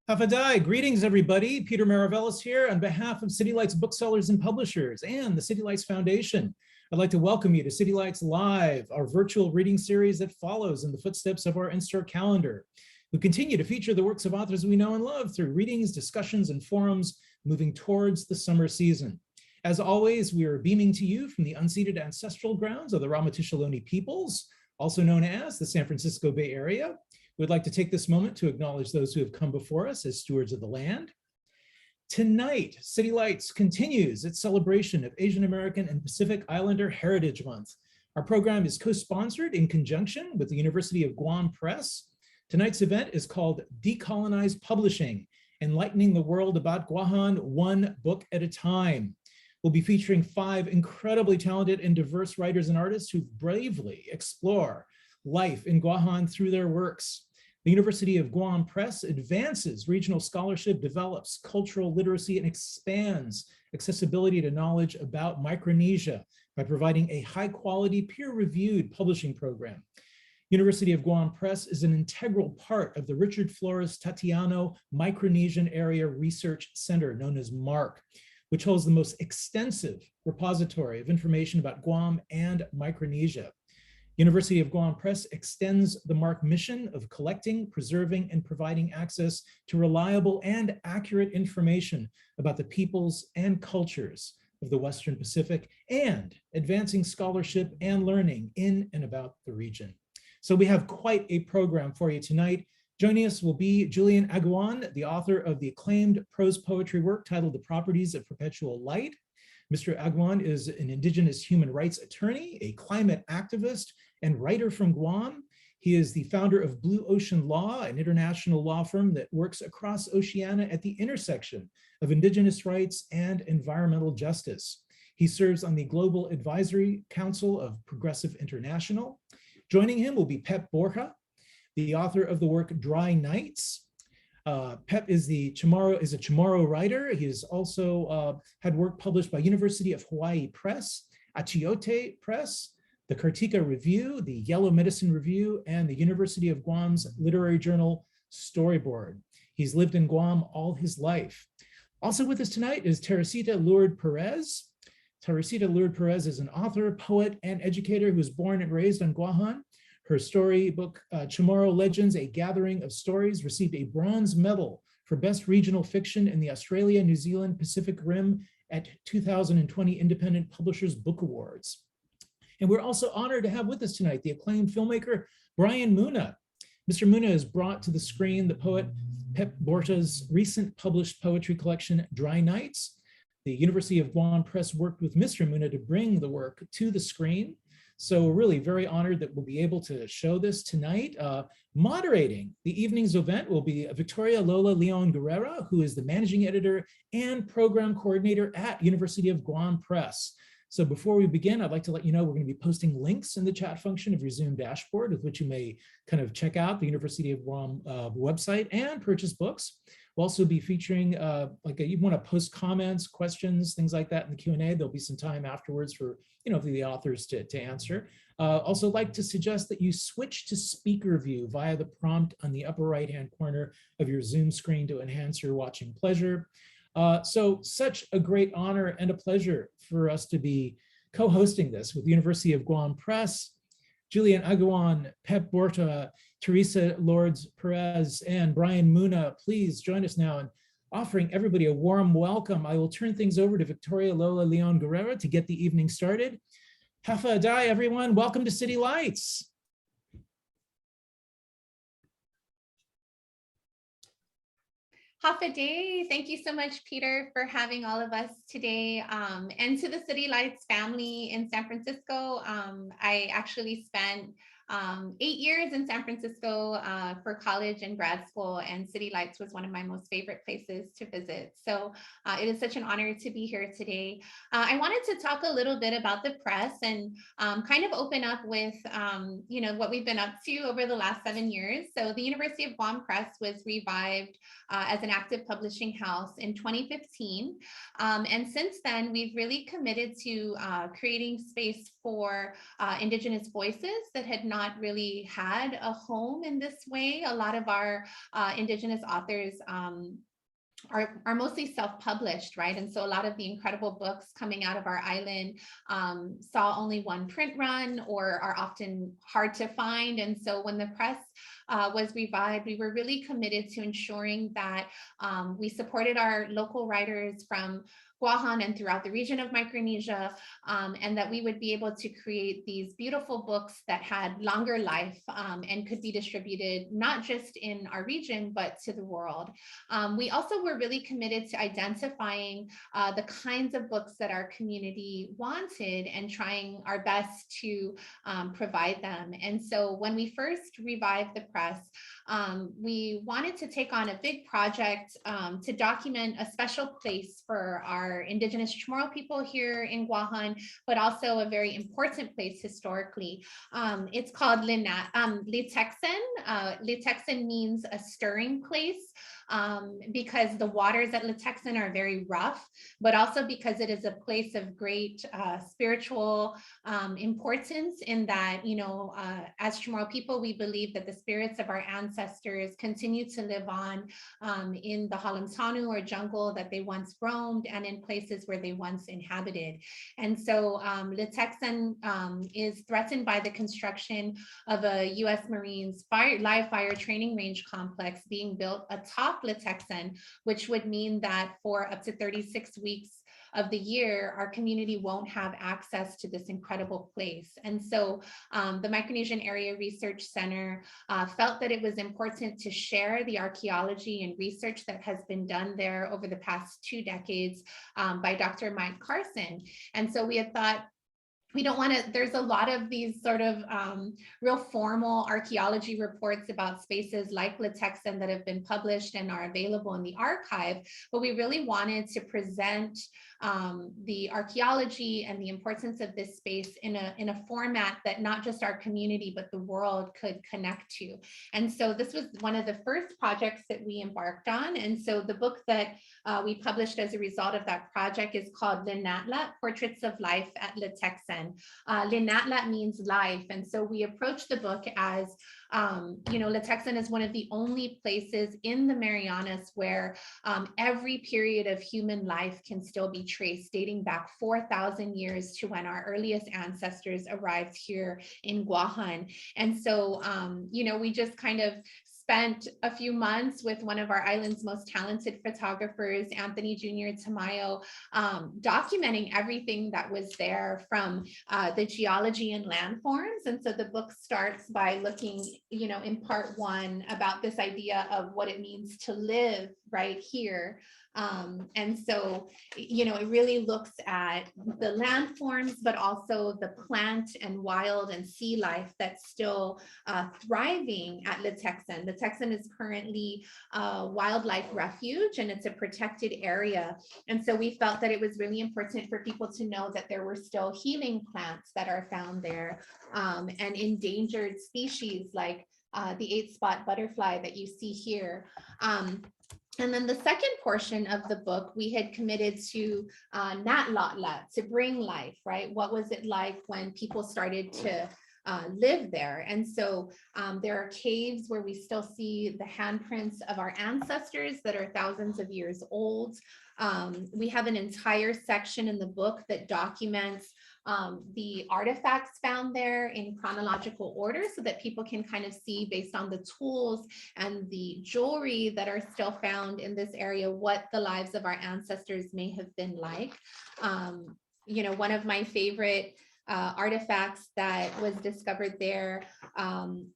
Hafadai, greetings everybody. Peter Maravellis here on behalf of City Lights booksellers and publishers and the City Lights Foundation. I'd like to welcome you to City Lights Live, our virtual reading series that follows in the footsteps of our in-store calendar. We continue to feature the works of authors we know and love through readings, discussions, and forums moving towards the summer season. As always, we are beaming to you from the unceded ancestral grounds of the Ramaytush peoples, also known as the San Francisco Bay Area. We'd like to take this moment to acknowledge those who have come before us as stewards of the land. Tonight, City Lights continues its celebration of Asian American and Pacific Islander Heritage Month. Our program is co-sponsored in conjunction with the University of Guam Press. Tonight's event is called Decolonized Publishing, Enlightening the World About Guåhan, One Book at a Time. We'll be featuring 5 incredibly talented and diverse writers and artists who bravely explore life in Guåhan through their works. The University of Guam Press advances regional scholarship, develops cultural literacy, and expands accessibility to knowledge about Micronesia by providing a high-quality, peer-reviewed publishing program. University of Guam Press is an integral part of the Richard Flores Tatiano Micronesian Area Research Center, known as MARC, which holds the most extensive repository of information about Guam and Micronesia. University of Guam Press extends the MARC mission of collecting, preserving, and providing access to reliable and accurate information about the peoples and cultures of the Western Pacific and advancing scholarship and learning in and about the region. So we have quite a program for you tonight. Joining us will be Julian Aguon, the author of the acclaimed prose poetry work titled The Properties of Perpetual Light. Mr. Aguon is an indigenous human rights attorney, a climate activist, and writer from Guam. He is the founder of Blue Ocean Law, an international law firm that works across Oceania at the intersection of indigenous rights and environmental justice. He serves on the Global Advisory Council of Progressive International. Joining him will be Borja, the author of the work Dry Nights. Pep is a Chamorro writer. He has also had work published by University of Hawaii Press, Achiote Press, the Kartika Review, the Yellow Medicine Review, and the University of Guam's literary journal Storyboard. He's lived in Guam all his life. Also with us tonight is Teresita Lourdes Perez. Teresita Lourdes Perez is an author, poet, and educator who was born and raised on Guåhan. Her storybook, Chamorro Legends, A Gathering of Stories, received a bronze medal for Best Regional Fiction in the Australia, New Zealand, Pacific Rim at 2020 Independent Publishers Book Awards. And we're also honored to have with us tonight the acclaimed filmmaker, Brian Muña. Mr. Muña has brought to the screen the poet Pep Borja's recent published poetry collection, Dry Nights. The University of Guam Press worked with Mr. Muña to bring the work to the screen. So we're really very honored that we'll be able to show this tonight. Moderating the evening's event will be Victoria-Lola Guerrero, who is the managing editor and program coordinator at University of Guam Press. So before we begin, I'd like to let you know we're going to be posting links in the chat function of your Zoom dashboard with which you may kind of check out the University of Guam website and purchase books. We'll also be featuring, you want to post comments, questions, things like that in the Q&A. There'll be some time afterwards for the authors to answer. Also like to suggest that you switch to speaker view via the prompt on the upper right-hand corner of your Zoom screen to enhance your watching pleasure. So such a great honor and a pleasure for us to be co-hosting this with the University of Guam Press, Julian Aguon, Pep Borja, Teresita Lourdes Perez, and Brian Muña. Please join us now in offering everybody a warm welcome. I will turn things over to Victoria-Lola Guerrero to get the evening started. Hafa Adai, everyone. Welcome to City Lights. Hafa Day, thank you so much, Peter, for having all of us today. And to the City Lights family in San Francisco, I actually spent 8 years in San Francisco for college and grad school, and City Lights was one of my most favorite places to visit. So it is such an honor to be here today. I wanted to talk a little bit about the press and kind of open up with what we've been up to over the last 7 years. So the University of Guam Press was revived as an active publishing house in 2015. And since then, we've really committed to creating space for indigenous voices that had not not really had a home in this way. A lot of our indigenous authors are mostly self-published, right? And so a lot of the incredible books coming out of our island saw only one print run or are often hard to find. And so when the press was revived, we were really committed to ensuring that we supported our local writers from Guåhan and throughout the region of Micronesia, and that we would be able to create these beautiful books that had longer life and could be distributed not just in our region, but to the world. We also were really committed to identifying the kinds of books that our community wanted and trying our best to provide them. And so when we first revived the press, we wanted to take on a big project to document a special place for our indigenous Chamorro people here in Guåhan, but also a very important place historically. It's called Litexen. Litexen means a stirring place because the waters at Litexen are very rough, but also because it is a place of great spiritual importance in that, you know, as Chamorro people, we believe that the spirits of our ancestors continue to live on in the Halamtanu or jungle that they once roamed and in places where they once inhabited. And so Litexen is threatened by the construction of a U.S. Marines live fire training range complex being built atop Litexen, which would mean that for up to 36 weeks of the year, our community won't have access to this incredible place. And so the Micronesian Area Research Center felt that it was important to share the archaeology and research that has been done there over the past 2 decades by Dr. Mike Carson. And so we had thought, we don't want to, there's a lot of these sort of real formal archaeology reports about spaces like Litexen that have been published and are available in the archive, but we really wanted to present the archaeology and the importance of this space in a format that not just our community, but the world could connect to. And so this was one of the first projects that we embarked on. And so the book that we published as a result of that project is called Linatla, Portraits of Life at Litexen. Linatla means life. And so we approached the book as, you know, Litexen is one of the only places in the Marianas where every period of human life can still be traced, dating back 4,000 years to when our earliest ancestors arrived here in Guåhan. And so, you know, we just kind of spent a few months with one of our island's most talented photographers, Anthony Jr. Tamayo, documenting everything that was there from the geology and landforms. And so the book starts by looking, you know, in part 1 about this idea of what it means to live right here. And so, you know, it really looks at the landforms, but also the plant and wild and sea life that's still thriving at Litexen. Litexen is currently a wildlife refuge and it's a protected area. And so we felt that it was really important for people to know that there were still healing plants that are found there and endangered species like the 8-spot butterfly that you see here. And then the second portion of the book, we had committed to Natlotla, to bring life, right? What was it like when people started to live there? And so there are caves where we still see the handprints of our ancestors that are thousands of years old. We have an entire section in the book that documents the artifacts found there in chronological order so that people can kind of see based on the tools and the jewelry that are still found in this area, what the lives of our ancestors may have been like. You know, one of my favorite artifacts that was discovered there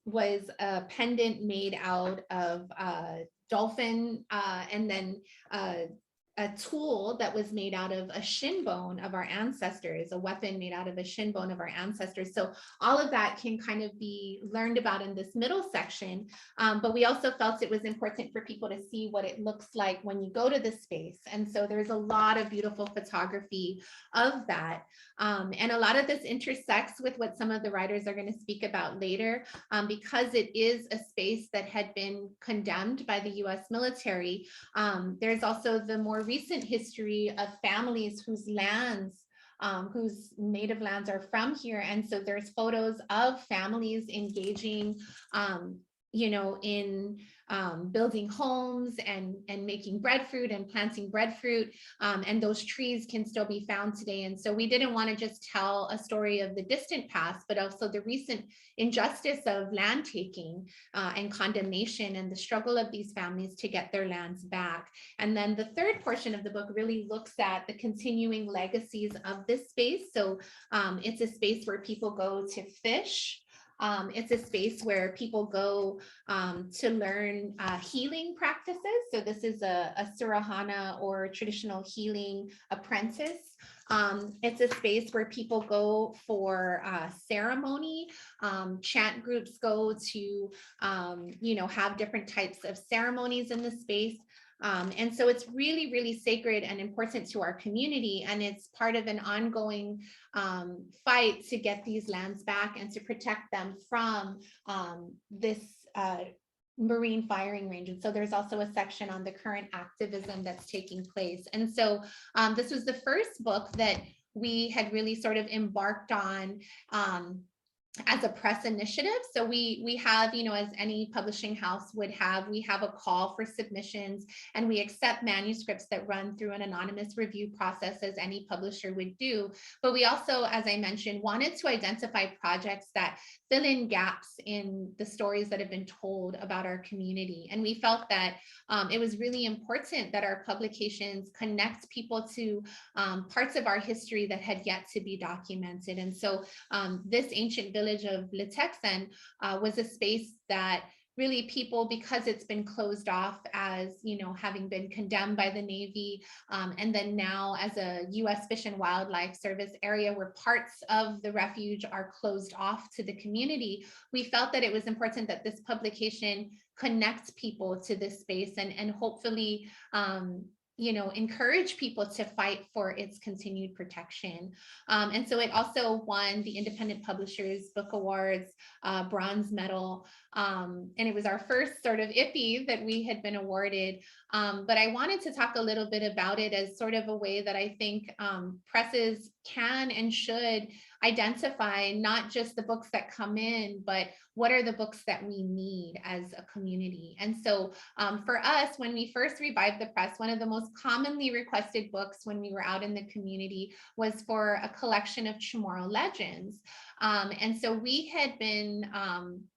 was a pendant made out of dolphin and then a tool that was made out of a shin bone of our ancestors, a weapon made out of a shin bone of our ancestors. So all of that can kind of be learned about in this middle section, but we also felt it was important for people to see what it looks like when you go to the space. And so there's a lot of beautiful photography of that. And a lot of this intersects with what some of the writers are going to speak about later, because it is a space that had been condemned by the US military. There's also the more recent history of families whose lands whose native lands are from here. And so there's photos of families engaging, in building homes and making breadfruit and planting breadfruit. And those trees can still be found today. And so we didn't want to just tell a story of the distant past, but also the recent injustice of land taking and condemnation and the struggle of these families to get their lands back. And then the third portion of the book really looks at the continuing legacies of this space. So it's a space where people go to fish. It's a space where people go to learn healing practices. So this is a Surahana or traditional healing apprentice. It's a space where people go for ceremony. Chant groups go to, have different types of ceremonies in the space. And so it's really, really sacred and important to our community. And it's part of an ongoing fight to get these lands back and to protect them from this marine firing range. And so there's also a section on the current activism that's taking place. And so this was the first book that we had really sort of embarked on as a press initiative. So we have, as any publishing house would have, we have a call for submissions, and we accept manuscripts that run through an anonymous review process as any publisher would do. But we also, as I mentioned, wanted to identify projects that fill in gaps in the stories that have been told about our community. And we felt that it was really important that our publications connect people to parts of our history that had yet to be documented. And so this ancient village of Litexen was a space that really people, because it's been closed off as, having been condemned by the Navy, and then now as a U.S. Fish and Wildlife Service area where parts of the refuge are closed off to the community, we felt that it was important that this publication connects people to this space and hopefully encourage people to fight for its continued protection. And so it also won the Independent Publishers Book Awards bronze medal. And it was our first sort of IPI that we had been awarded. But I wanted to talk a little bit about it as sort of a way that I think presses can and should identify not just the books that come in, but what are the books that we need as a community. And so for us, when we first revived the press, one of the most commonly requested books when we were out in the community was for a collection of Chamorro legends. And so we had been,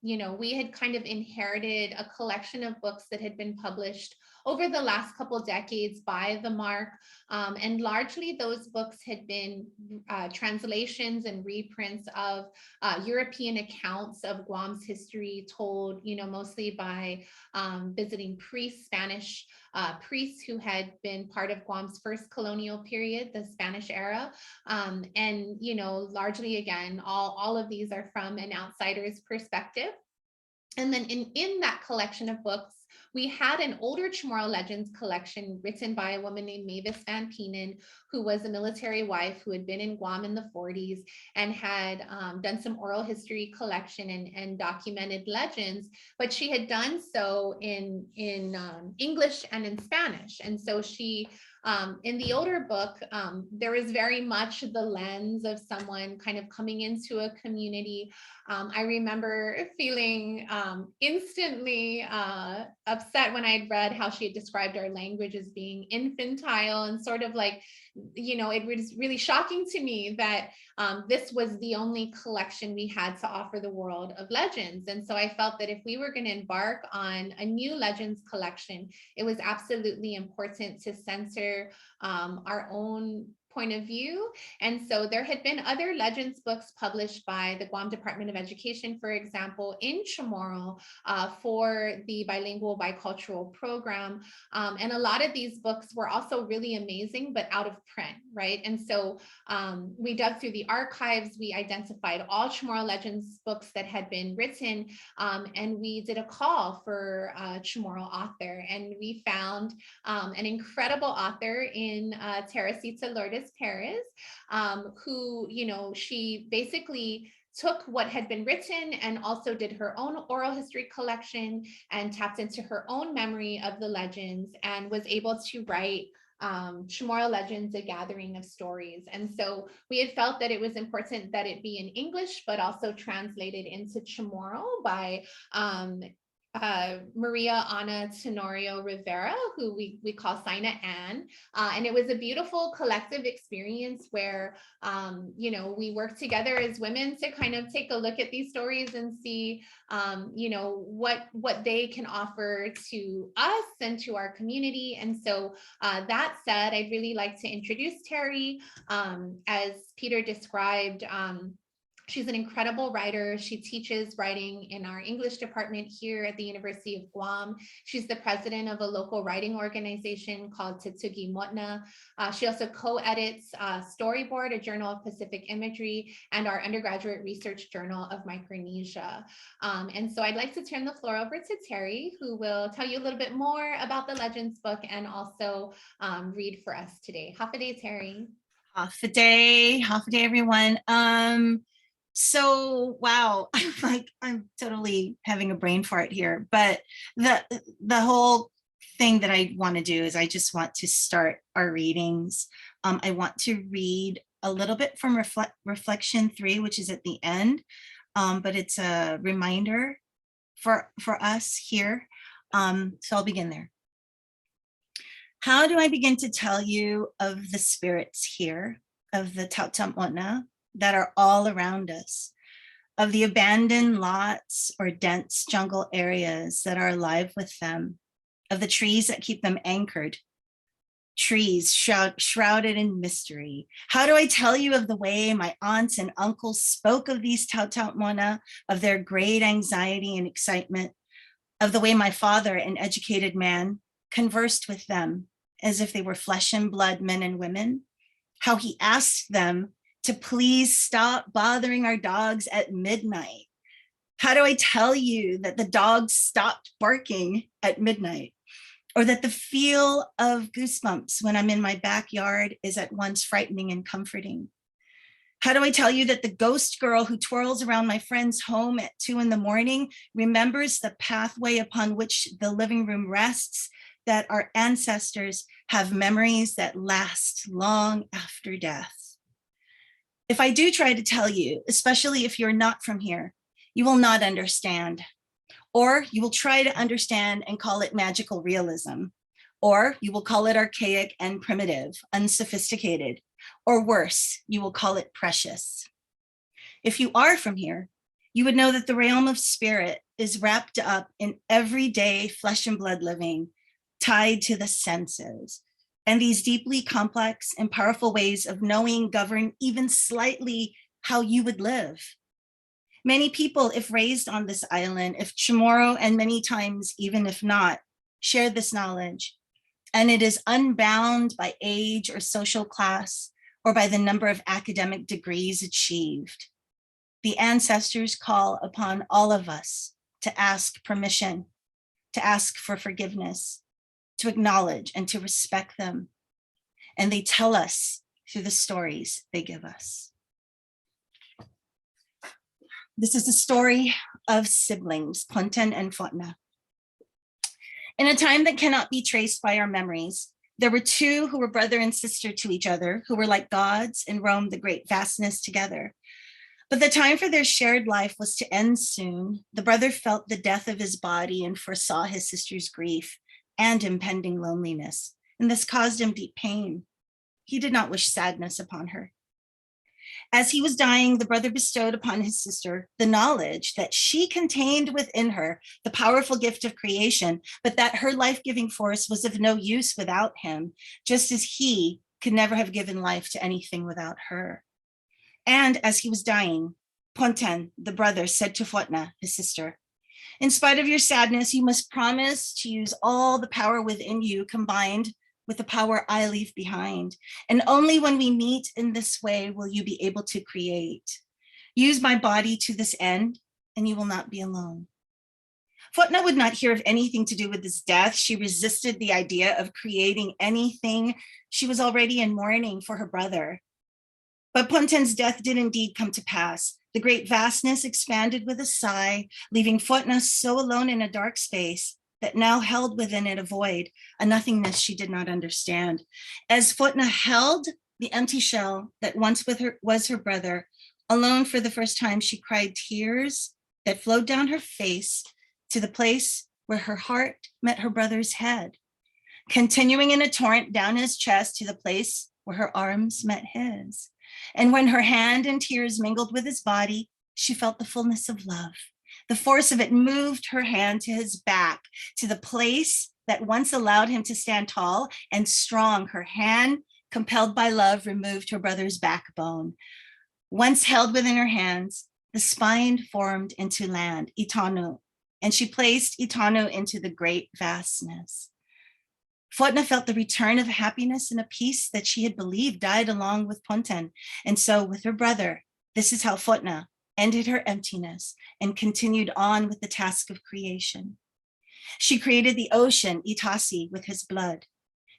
we had kind of inherited a collection of books that had been published over the last couple decades by the MARC. And largely those books had been translations and reprints of European accounts of Guam's history told, mostly by visiting priests, Spanish priests who had been part of Guam's first colonial period, the Spanish era. And, largely again, all of these are from an outsider's perspective. And then in that collection of books, we had an older Chamorro legends collection written by a woman named Mavis Van Peenan, who was a military wife who had been in Guam in the 40s and had done some oral history collection and documented legends, but she had done so in English and in Spanish. And so she, in the older book, there is very much the lens of someone kind of coming into a community. I remember feeling instantly upset when I'd read how she had described our language as being infantile and sort of like, it was really shocking to me that this was the only collection we had to offer the world of legends. And so I felt that if we were going to embark on a new legends collection, it was absolutely important to censor our own point of view. And so there had been other legends books published by the Guam Department of Education, for example, in Chamorro for the bilingual bicultural program. And a lot of these books were also really amazing, but out of print, right? And so we dug through the archives, we identified all Chamorro legends books that had been written, and we did a call for a Chamorro author. And we found an incredible author in Teresita Lourdes, Perez, who, she basically took what had been written and also did her own oral history collection and tapped into her own memory of the legends and was able to write Chamorro Legends, a gathering of stories. And so we had felt that it was important that it be in English, but also translated into Chamorro by Maria Ana Tenorio Rivera, who we call Sina Ann. And it was a beautiful collective experience where, you know, we worked together as women to kind of take a look at these stories and see, you know, what they can offer to us and to our community. And so that said, I'd really like to introduce Terry. As Peter described, she's an incredible writer. She teaches writing in our English department here at the University of Guam. She's the president of a local writing organization called Tsugi Motna. She also co-edits Storyboard, a journal of Pacific imagery, and our undergraduate research journal of Micronesia. And so I'd like to turn the floor over to Terry, who will tell you a little bit more about the Legends book and also read for us today. Hafa day, Terry. Hafa day, everyone. So wow, I'm totally having a brain fart here, but the whole thing that I want to do is I just want to start our readings. I want to read a little bit from Reflection 3, which is at the end, but it's a reminder for us here. So I'll begin there. How do I begin to tell you of the spirits here, of the Tautamo'na that are all around us, of the abandoned lots or dense jungle areas that are alive with them, of the trees that keep them anchored, trees shrouded in mystery? How do I tell you of the way my aunts and uncles spoke of these Tautamo'na, of their great anxiety and excitement, of the way my father, an educated man, conversed with them as if they were flesh and blood men and women, how he asked them to please stop bothering our dogs at midnight? How do I tell you that the dogs stopped barking at midnight? Or that the feel of goosebumps when I'm in my backyard is at once frightening and comforting? How do I tell you that the ghost girl who twirls around my friend's home at 2 a.m. remembers the pathway upon which the living room rests, that our ancestors have memories that last long after death? If I do try to tell you, especially if you're not from here, you will not understand. Or you will try to understand and call it magical realism. Or you will call it archaic and primitive, unsophisticated. Or worse, you will call it precious. If you are from here, you would know that the realm of spirit is wrapped up in everyday flesh and blood living, tied to the senses. And these deeply complex and powerful ways of knowing govern even slightly how you would live. Many people, if raised on this island, if Chamorro, and many times even if not, share this knowledge. And it is unbound by age or social class or by the number of academic degrees achieved. The ancestors call upon all of us to ask permission, to ask for forgiveness, to acknowledge and to respect them. And they tell us through the stories they give us. This is the story of siblings, Ponten and Fotna. In a time that cannot be traced by our memories, there were two who were brother and sister to each other, who were like gods and roamed the great vastness together. But the time for their shared life was to end soon. The brother felt the death of his body and foresaw his sister's grief and impending loneliness, and this caused him deep pain. He did not wish sadness upon her. As he was dying, the brother bestowed upon his sister the knowledge that she contained within her the powerful gift of creation, but that her life-giving force was of no use without him, just as he could never have given life to anything without her. And as he was dying, Ponten, the brother, said to Fotna, his sister, "In spite of your sadness, you must promise to use all the power within you combined with the power I leave behind. And only when we meet in this way will you be able to create. Use my body to this end, and you will not be alone." Fotna would not hear of anything to do with his death. She resisted the idea of creating anything. She was already in mourning for her brother. But Ponten's death did indeed come to pass. The great vastness expanded with a sigh, leaving Fotna so alone in a dark space that now held within it a void, a nothingness she did not understand. As Fotna held the empty shell that once was her brother, alone for the first time, she cried tears that flowed down her face to the place where her heart met her brother's head, continuing in a torrent down his chest to the place where her arms met his. And when her hand and tears mingled with his body, she felt the fullness of love. The force of it moved her hand to his back, to the place that once allowed him to stand tall and strong. Her hand, compelled by love, removed her brother's backbone. Once held within her hands, the spine formed into land, Itanu, and she placed Itanu into the great vastness. Fotna felt the return of happiness and a peace that she had believed died along with Ponten. And so with her brother, this is how Fotna ended her emptiness and continued on with the task of creation. She created the ocean, Itasi, with his blood.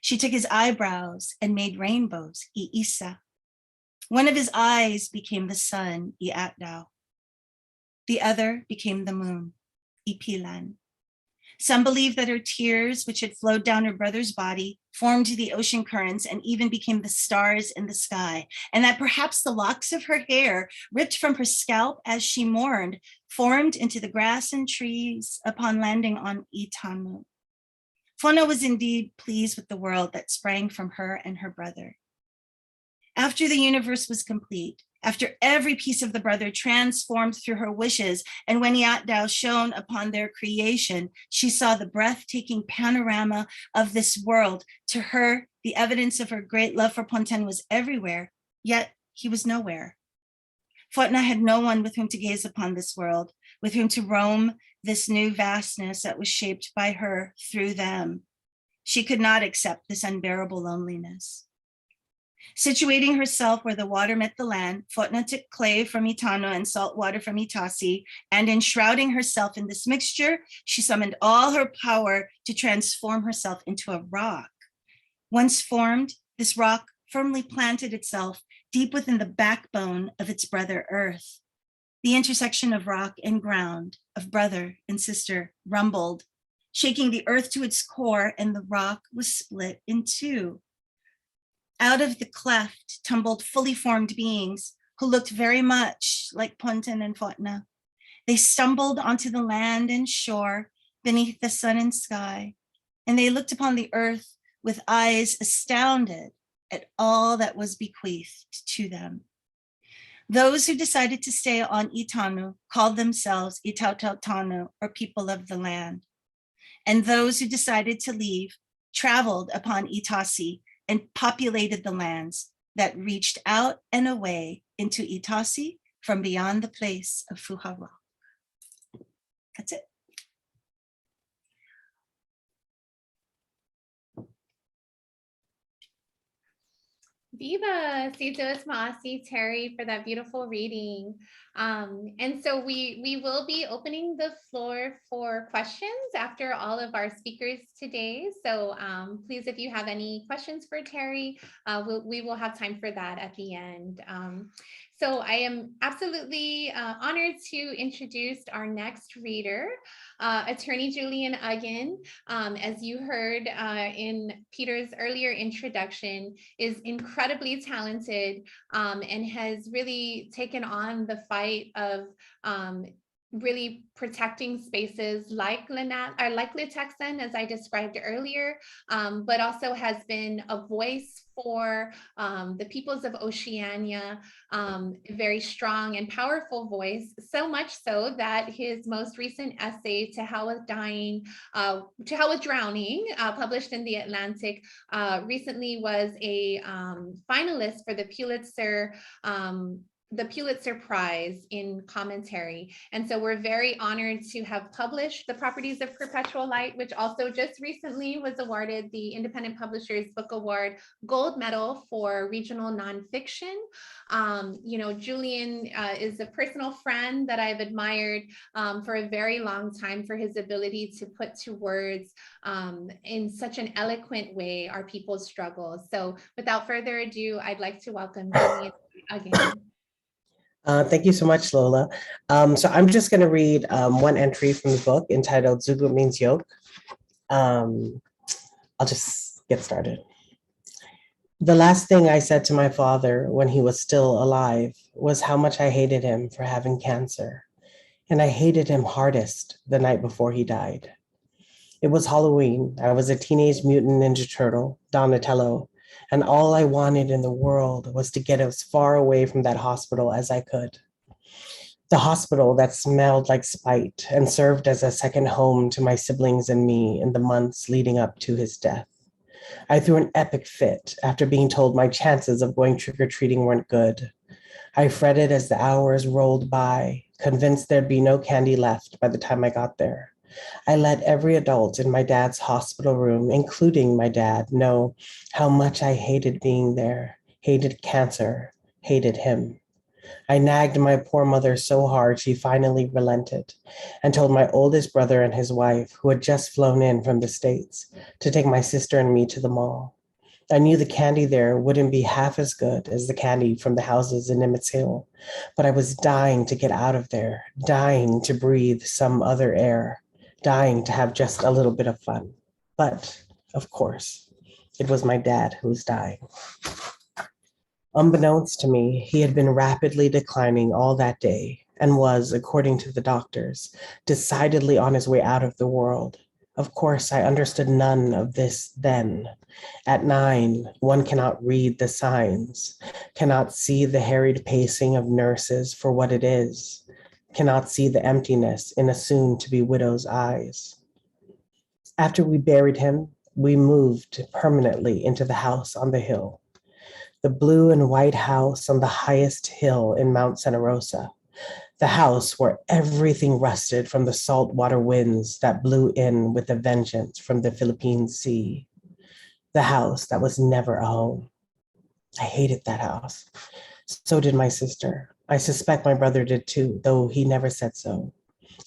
She took his eyebrows and made rainbows, Iisa. One of his eyes became the sun, Iatdao. The other became the moon, Ipilan. Some believe that her tears, which had flowed down her brother's body, formed the ocean currents and even became the stars in the sky, and that perhaps the locks of her hair, ripped from her scalp as she mourned, formed into the grass and trees upon landing on Itanu. Fotna was indeed pleased with the world that sprang from her and her brother. After the universe was complete, after every piece of the brother transformed through her wishes, and when Iatdao shone upon their creation, she saw the breathtaking panorama of this world. To her, the evidence of her great love for Ponten was everywhere, yet he was nowhere. Fotna had no one with whom to gaze upon this world, with whom to roam this new vastness that was shaped by her through them. She could not accept this unbearable loneliness. Situating herself where the water met the land, Fotna took clay from Itanu and salt water from Itasi, and enshrouding herself in this mixture, she summoned all her power to transform herself into a rock. Once formed, this rock firmly planted itself deep within the backbone of its brother Earth. The intersection of rock and ground, of brother and sister, rumbled, shaking the earth to its core, and the rock was split in two. Out of the cleft tumbled fully formed beings who looked very much like Ponten and Fotna. They stumbled onto the land and shore beneath the sun and sky, and they looked upon the earth with eyes astounded at all that was bequeathed to them. Those who decided to stay on Itanu called themselves Itautautanu, or people of the land. And those who decided to leave traveled upon Itasi and populated the lands that reached out and away into Itasi from beyond the place of Fuha Rock. That's it. Viva, Citos Maasi, Terry, for that beautiful reading. And so we will be opening the floor for questions after all of our speakers today. So please, if you have any questions for Terry, we will have time for that at the end. So I am absolutely honored to introduce our next reader, Attorney Julian Aguon. As you heard in Peter's earlier introduction, is incredibly talented and has really taken on the fight of really protecting spaces like Litexian, as I described earlier, but also has been a voice for the peoples of Oceania, a very strong and powerful voice, so much so that his most recent essay, To Hell with Drowning, published in The Atlantic, recently was a finalist for the Pulitzer Prize in commentary. And so we're very honored to have published The Properties of Perpetual Light, which also just recently was awarded the Independent Publishers Book Award Gold Medal for regional nonfiction. Julian is a personal friend that I've admired for a very long time for his ability to put to words in such an eloquent way our people's struggles. So without further ado, I'd like to welcome Julian again. Thank you so much, Lola. So I'm just going to read one entry from the book entitled Zugu Means Yoke. Um, I'll just get started. The last thing I said to my father when he was still alive was how much I hated him for having cancer. And I hated him hardest the night before he died. It was Halloween. I was a teenage mutant ninja turtle, Donatello, and all I wanted in the world was to get as far away from that hospital as I could. The hospital that smelled like spite and served as a second home to my siblings and me in the months leading up to his death. I threw an epic fit after being told my chances of going trick-or-treating weren't good. I fretted as the hours rolled by, convinced there'd be no candy left by the time I got there. I let every adult in my dad's hospital room, including my dad, know how much I hated being there, hated cancer, hated him. I nagged my poor mother so hard she finally relented and told my oldest brother and his wife, who had just flown in from the States, to take my sister and me to the mall. I knew the candy there wouldn't be half as good as the candy from the houses in Nimitz Hill, but I was dying to get out of there, dying to breathe some other air, dying to have just a little bit of fun. But, of course, it was my dad who was dying. Unbeknownst to me, he had been rapidly declining all that day and was, according to the doctors, decidedly on his way out of the world. Of course, I understood none of this then. At 9, one cannot read the signs, cannot see the harried pacing of nurses for what it is, cannot see the emptiness in a soon-to-be widow's eyes. After we buried him, we moved permanently into the house on the hill. The blue and white house on the highest hill in Mount Santa Rosa, the house where everything rusted from the saltwater winds that blew in with a vengeance from the Philippine Sea, the house that was never a home. I hated that house. So did my sister. I suspect my brother did too, though he never said so.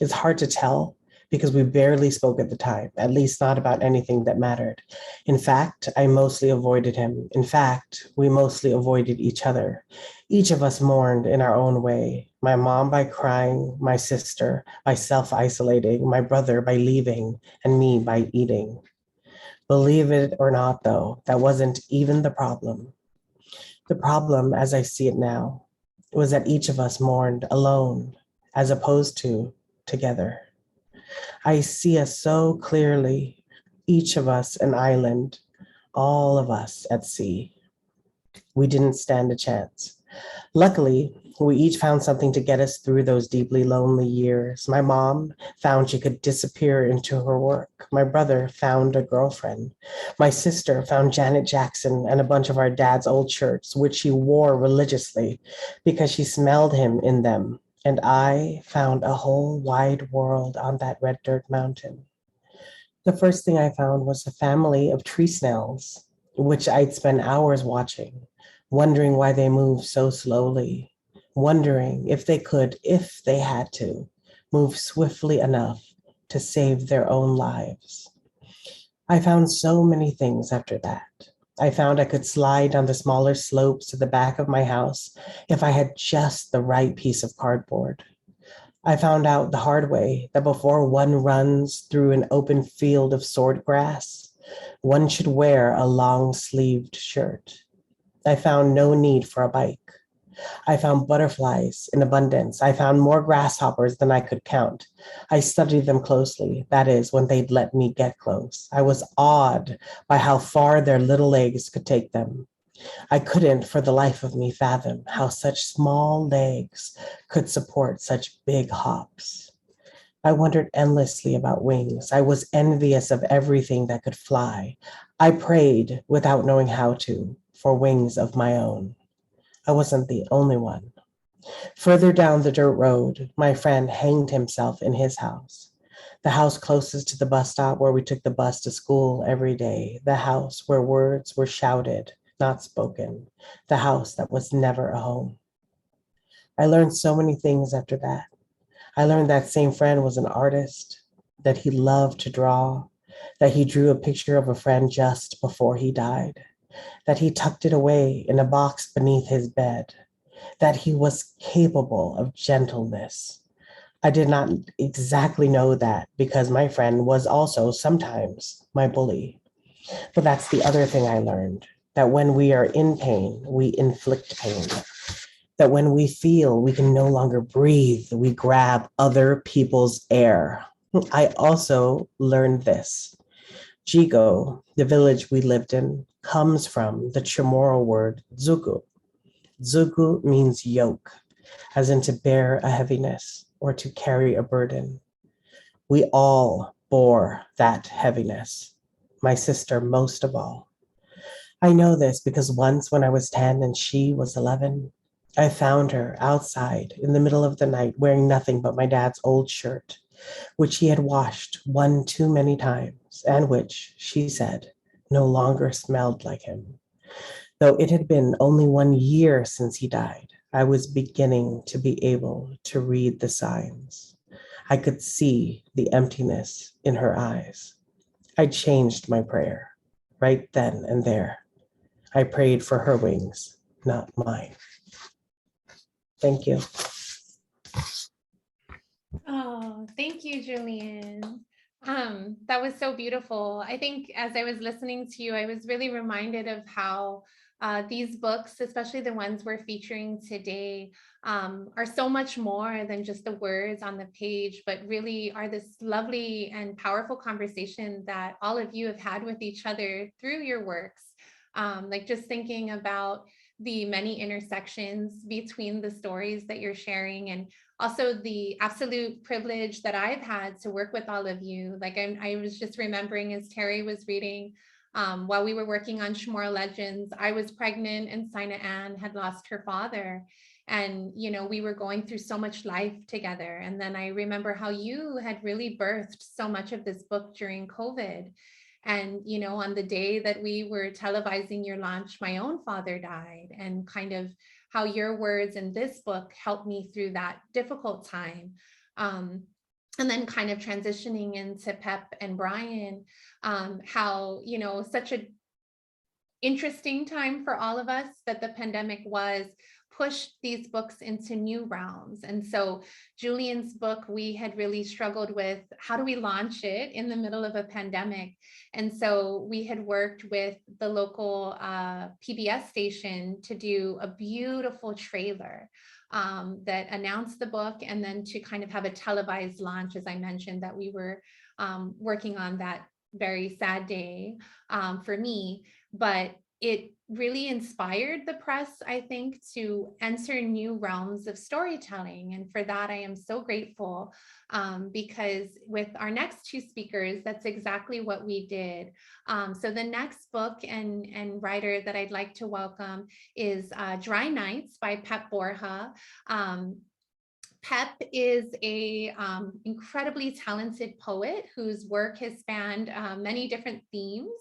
It's hard to tell because we barely spoke at the time, at least not about anything that mattered. In fact, I mostly avoided him. In fact, we mostly avoided each other. Each of us mourned in our own way. My mom by crying, my sister by self-isolating, my brother by leaving, and me by eating. Believe it or not, though, that wasn't even the problem. The problem, as I see it now, was that each of us mourned alone, as opposed to together. I see us so clearly, each of us an island, all of us at sea. We didn't stand a chance. Luckily, we each found something to get us through those deeply lonely years. My mom found she could disappear into her work. My brother found a girlfriend. My sister found Janet Jackson and a bunch of our dad's old shirts, which she wore religiously because she smelled him in them. And I found a whole wide world on that red dirt mountain. The first thing I found was a family of tree snails, which I'd spend hours watching, wondering why they moved so slowly, wondering if they could, if they had to, move swiftly enough to save their own lives. I found so many things after that. I found I could slide down the smaller slopes to the back of my house if I had just the right piece of cardboard. I found out the hard way that before one runs through an open field of swordgrass, one should wear a long-sleeved shirt. I found no need for a bike. I found butterflies in abundance. I found more grasshoppers than I could count. I studied them closely, that is, when they'd let me get close. I was awed by how far their little legs could take them. I couldn't, for the life of me, fathom how such small legs could support such big hops. I wondered endlessly about wings. I was envious of everything that could fly. I prayed, without knowing how to, for wings of my own. I wasn't the only one. Further down the dirt road, my friend hanged himself in his house. The house closest to the bus stop where we took the bus to school every day. The house where words were shouted, not spoken. The house that was never a home. I learned so many things after that. I learned that same friend was an artist, that he loved to draw, that he drew a picture of a friend just before he died, that he tucked it away in a box beneath his bed, that he was capable of gentleness. I did not exactly know that because my friend was also sometimes my bully. But that's the other thing I learned, that when we are in pain, we inflict pain. That when we feel we can no longer breathe, we grab other people's air. I also learned this. Jigo, the village we lived in, comes from the Chamorro word zugu. Zugu means yoke, as in to bear a heaviness or to carry a burden. We all bore that heaviness, my sister most of all. I know this because once when I was 10 and she was 11, I found her outside in the middle of the night wearing nothing but my dad's old shirt, which he had washed one too many times and which, she said, no longer smelled like him. Though it had been only 1 year since he died, I was beginning to be able to read the signs. I could see the emptiness in her eyes. I changed my prayer right then and there. I prayed for her wings, not mine. Thank you. Oh, thank you, Julian. That was so beautiful. I think as I was listening to you, I was really reminded of how these books, especially the ones we're featuring today, are so much more than just the words on the page, but really are this lovely and powerful conversation that all of you have had with each other through your works. Like just thinking about the many intersections between the stories that you're sharing, and also the absolute privilege that I've had to work with all of you. Like I was just remembering as Terry was reading, while we were working on Chamorro Legends, I was pregnant and Sina Ann had lost her father. And, you know, we were going through so much life together. And then I remember how you had really birthed so much of this book during COVID. And, you know, on the day that we were televising your launch, my own father died, and kind of how your words in this book helped me through that difficult time. And then kind of transitioning into Pep and Brian, how, you know, such an interesting time for all of us that the pandemic was, pushed these books into new realms. And so Julian's book, we had really struggled with, how do we launch it in the middle of a pandemic? And so we had worked with the local PBS station to do a beautiful trailer that announced the book, and then to kind of have a televised launch, as I mentioned, that we were working on that very sad day for me. But it really inspired the press, I think, to enter new realms of storytelling. And for that, I am so grateful, because with our next two speakers, that's exactly what we did. So the next book and writer that I'd like to welcome is Dry Nights by Pep Borja. Pep is a incredibly talented poet whose work has spanned many different themes,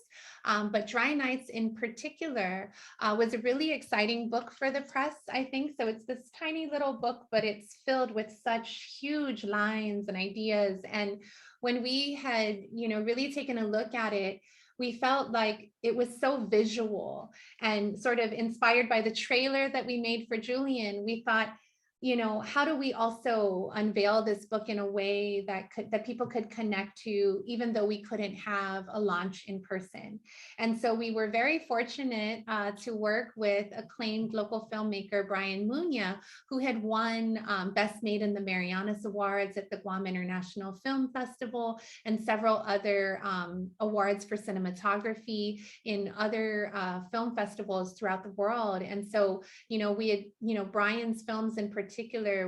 but Dry Nights in particular was a really exciting book for the press, I think. So it's this tiny little book, but it's filled with such huge lines and ideas. And when we had, you know, really taken a look at it, we felt like it was so visual, and sort of inspired by the trailer that we made for Julian. We thought, you know, how do we also unveil this book in a way that people could connect to, even though we couldn't have a launch in person? And so we were very fortunate to work with acclaimed local filmmaker Brian Muña, who had won Best Made in the Marianas Awards at the Guam International Film Festival, and several other awards for cinematography in other film festivals throughout the world. And so, you know, we had, you know, Brian's films in particular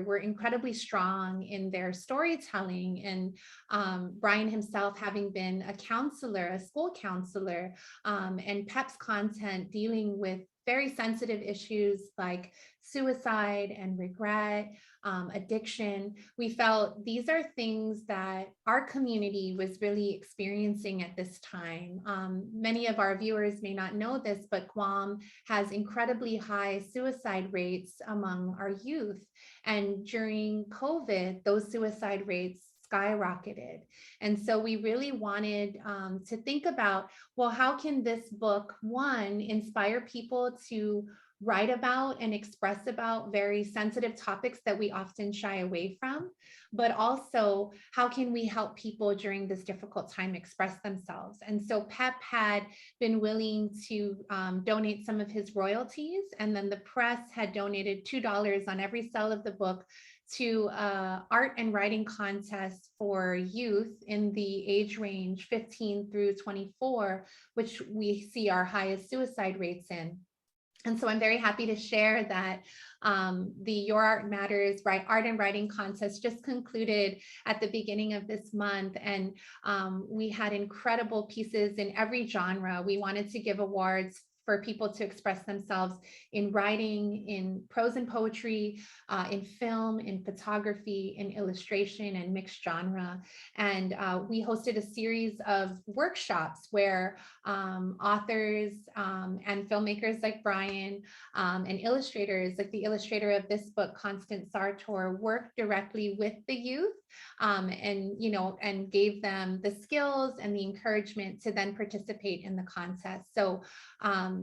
were incredibly strong in their storytelling. And Brian himself having been a counselor, a school counselor, and Pep's content dealing with very sensitive issues like suicide and regret, addiction. We felt these are things that our community was really experiencing at this time. Many of our viewers may not know this, but Guam has incredibly high suicide rates among our youth. And during COVID, those suicide rates skyrocketed. And so we really wanted to think about, well, how can this book, one, inspire people to write about and express about very sensitive topics that we often shy away from, but also how can we help people during this difficult time express themselves. And so Pep had been willing to donate some of his royalties, and then the press had donated $2 on every sale of the book to art and writing contest for youth in the age range 15 through 24, which we see our highest suicide rates in. And so I'm very happy to share that the Your Art Matters Art and Writing Contest just concluded at the beginning of this month. And we had incredible pieces in every genre. We wanted to give awards for people to express themselves in writing, in prose and poetry, in film, in photography, in illustration, and mixed genre. And we hosted a series of workshops where authors and filmmakers like Brian and illustrators like the illustrator of this book, Constance Sartor, worked directly with the youth and gave them the skills and the encouragement to then participate in the contest. So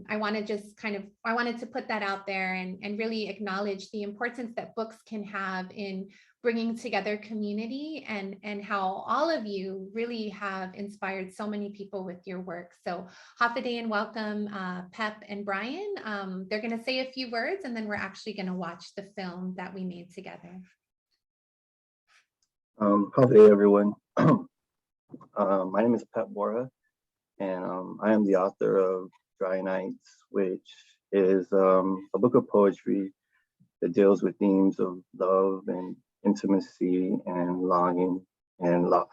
I wanted to put that out there and really acknowledge the importance that books can have in bringing together community, and how all of you really have inspired so many people with your work. So Hafaday and welcome Pep and Brian. They're going to say a few words, and then we're actually going to watch the film that we made together. Hafaday, everyone. My name is Pep Borja, and I am the author of Dry Nights, which is a book of poetry that deals with themes of love and intimacy and longing and loss.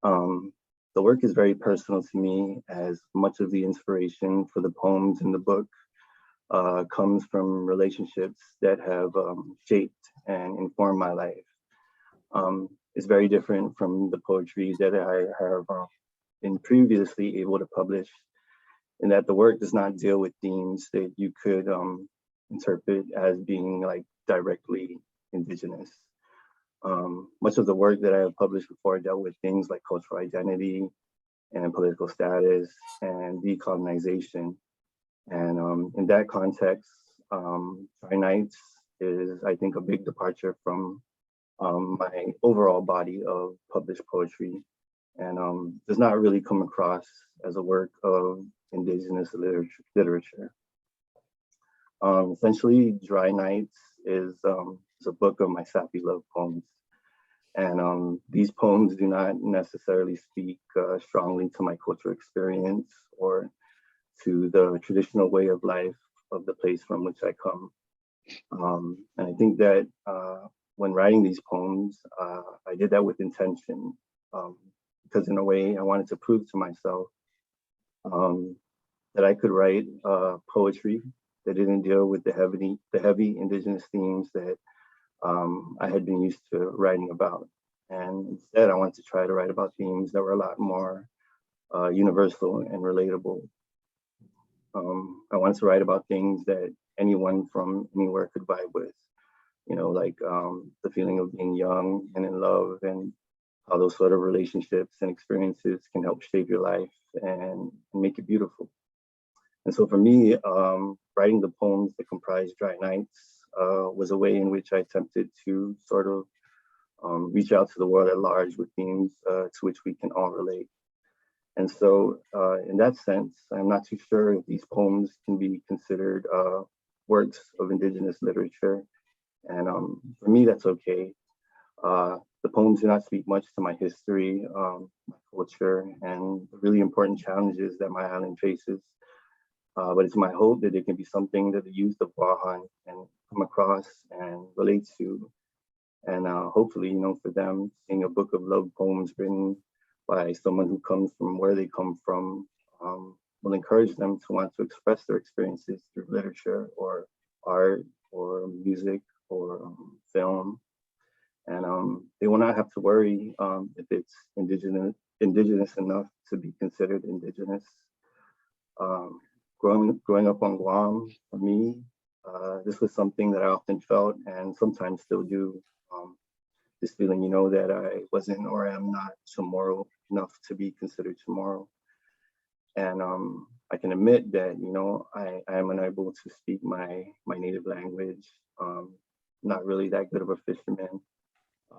The work is very personal to me, as much of the inspiration for the poems in the book comes from relationships that have shaped and informed my life. It's very different from the poetry that I have been previously able to publish, in that the work does not deal with themes that you could interpret as being like directly indigenous. Much of the work that I have published before dealt with things like cultural identity and political status and decolonization. And in that context, Dry Nights is, I think, a big departure from my overall body of published poetry, and does not really come across as a work of indigenous literature. Essentially, Dry Nights is a book of my sappy love poems. And these poems do not necessarily speak strongly to my cultural experience or to the traditional way of life of the place from which I come. And I think that when writing these poems, I did that with intention, because in a way I wanted to prove to myself that I could write poetry that didn't deal with the heavy indigenous themes that I had been used to writing about. And instead, I wanted to try to write about themes that were a lot more universal and relatable. I wanted to write about things that anyone from anywhere could vibe with, like the feeling of being young and in love, and how those sort of relationships and experiences can help shape your life and make it beautiful. And so for me, writing the poems that comprise Dry Nights was a way in which I attempted to sort of reach out to the world at large with themes to which we can all relate. And so in that sense, I'm not too sure if these poems can be considered works of indigenous literature. And for me, that's okay. The poems do not speak much to my history, my culture, and the really important challenges that my island faces. But it's my hope that it can be something that the youth of Guåhan can come across and relate to. And hopefully, for them, seeing a book of love poems written by someone who comes from where they come from will encourage them to want to express their experiences through literature or art or music or film. And they will not have to worry if it's indigenous enough to be considered indigenous. Growing up on Guam, for me, this was something that I often felt and sometimes still do. This feeling, that I wasn't or am not tomorrow enough to be considered tomorrow. And I can admit that, I am unable to speak my native language. Not really that good of a fisherman.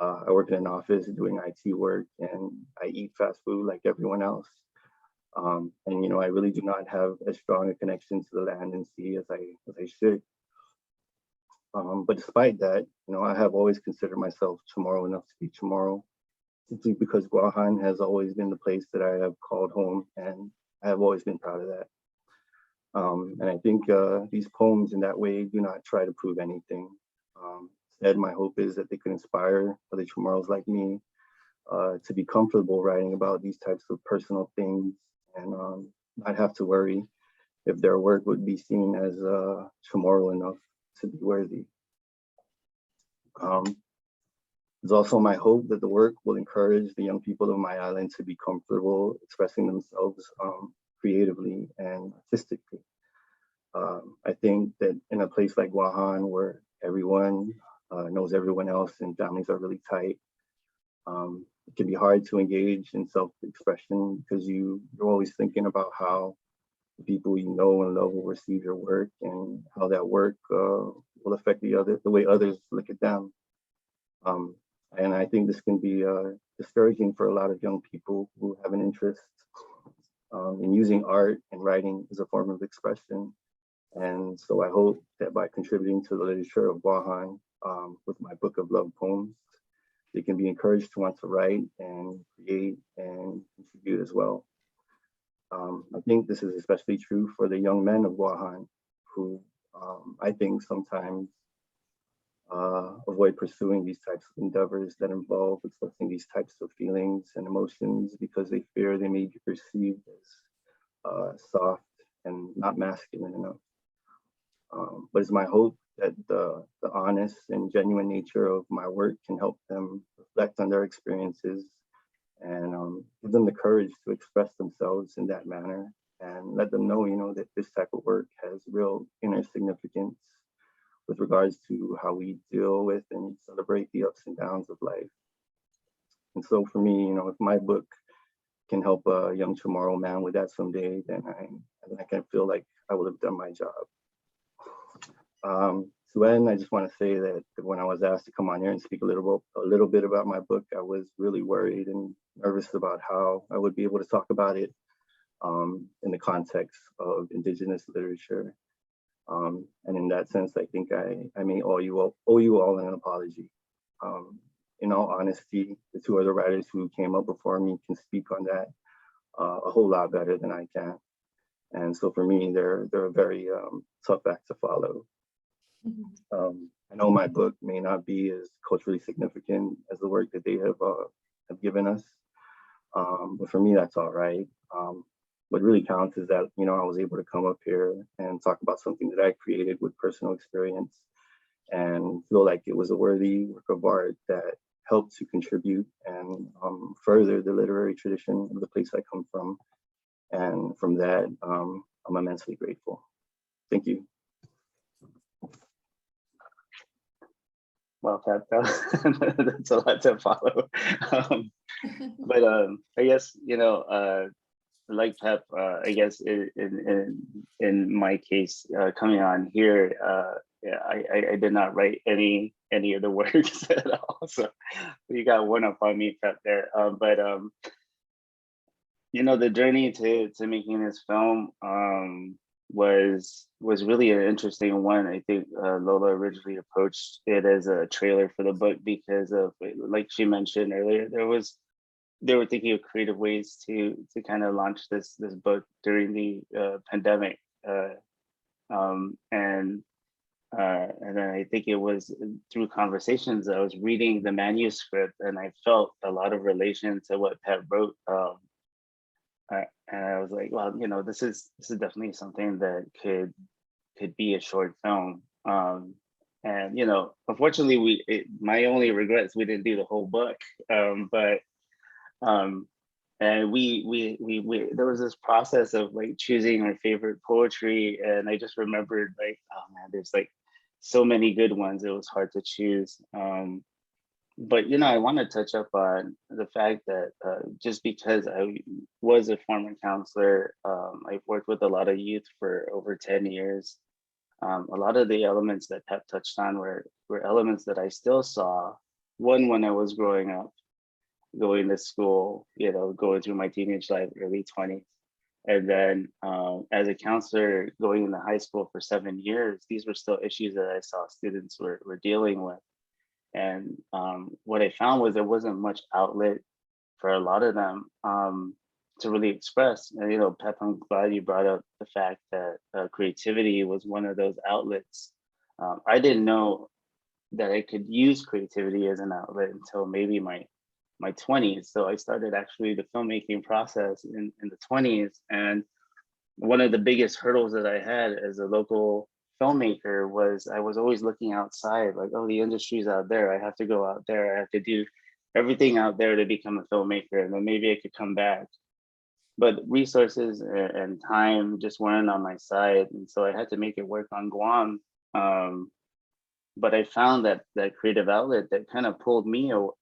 I work in an office doing IT work, and I eat fast food like everyone else. And I really do not have as strong a connection to the land and sea as I should. But despite that, I have always considered myself Chamorro enough to be Chamorro, simply because Guåhan has always been the place that I have called home, and I have always been proud of that. And I think these poems in that way do not try to prove anything. Instead, my hope is that they could inspire other Chamorros like me to be comfortable writing about these types of personal things, and not have to worry if their work would be seen as Chamorro enough to be worthy. It's also my hope that the work will encourage the young people of my island to be comfortable expressing themselves creatively and artistically. I think that in a place like Guåhan, where everyone knows everyone else and families are really tight, it can be hard to engage in self-expression because you're always thinking about how the people you know and love will receive your work, and how that work will affect the way others look at them. And I think this can be discouraging for a lot of young people who have an interest in using art and writing as a form of expression. And so I hope that by contributing to the literature of Guåhan with my book of love poems, they can be encouraged to want to write and create and contribute as well. I think this is especially true for the young men of Guåhan, who I think sometimes avoid pursuing these types of endeavors that involve expressing these types of feelings and emotions because they fear they may be perceived as soft and not masculine enough. But it's my hope that the honest and genuine nature of my work can help them reflect on their experiences and give them the courage to express themselves in that manner, and let them know, that this type of work has real inner significance with regards to how we deal with and celebrate the ups and downs of life. And so for me, if my book can help a young Chamorro man with that someday, then I can feel like I will have done my job. To end, I just want to say that when I was asked to come on here and speak a little bit about my book, I was really worried and nervous about how I would be able to talk about it in the context of indigenous literature. And in that sense, I think I may owe you all an apology. In all honesty, the two other writers who came up before me can speak on that a whole lot better than I can. And so for me, they're a very tough act to follow. I know my book may not be as culturally significant as the work that they have given us, but for me, that's all right. What really counts is that, I was able to come up here and talk about something that I created with personal experience and feel like it was a worthy work of art that helped to contribute and further the literary tradition of the place I come from. And from that, I'm immensely grateful. Thank you. Well, that's a lot to follow. But I guess, like Pep, I guess in my case, coming on here, I did not write any of the words at all. So you got one up on me, Pep, there. But the journey to making this film was really an interesting one. I think Lola originally approached it as a trailer for the book because of, like she mentioned earlier, they were thinking of creative ways to kind of launch this book during the pandemic, and then I think it was through conversations I was reading the manuscript and I felt a lot of relation to what Pat wrote. And I was like, well, this is definitely something that could be a short film. And unfortunately, my only regret is we didn't do the whole book. But and we there was this process of like choosing our favorite poetry, and I just remembered like, oh man, there's like so many good ones. It was hard to choose. but I want to touch up on the fact that just because I was a former counselor, I've worked with a lot of youth for over 10 years. A lot of the elements that Pep touched on were elements that I still saw, one, when I was growing up, going to school, going through my teenage life, early 20s. And then as a counselor going into high school for 7 years, these were still issues that I saw students were dealing with. And what I found was there wasn't much outlet for a lot of them to really express. And, Pep, I'm glad you brought up the fact that creativity was one of those outlets. I didn't know that I could use creativity as an outlet until maybe my 20s. So I started actually the filmmaking process in the 20s. And one of the biggest hurdles that I had as a local filmmaker was I was always looking outside, like, oh, the industry's out there. I have to go out there. I have to do everything out there to become a filmmaker, and then maybe I could come back. But resources and time just weren't on my side. And so I had to make it work on Guam. But I found that creative outlet that kind of pulled me out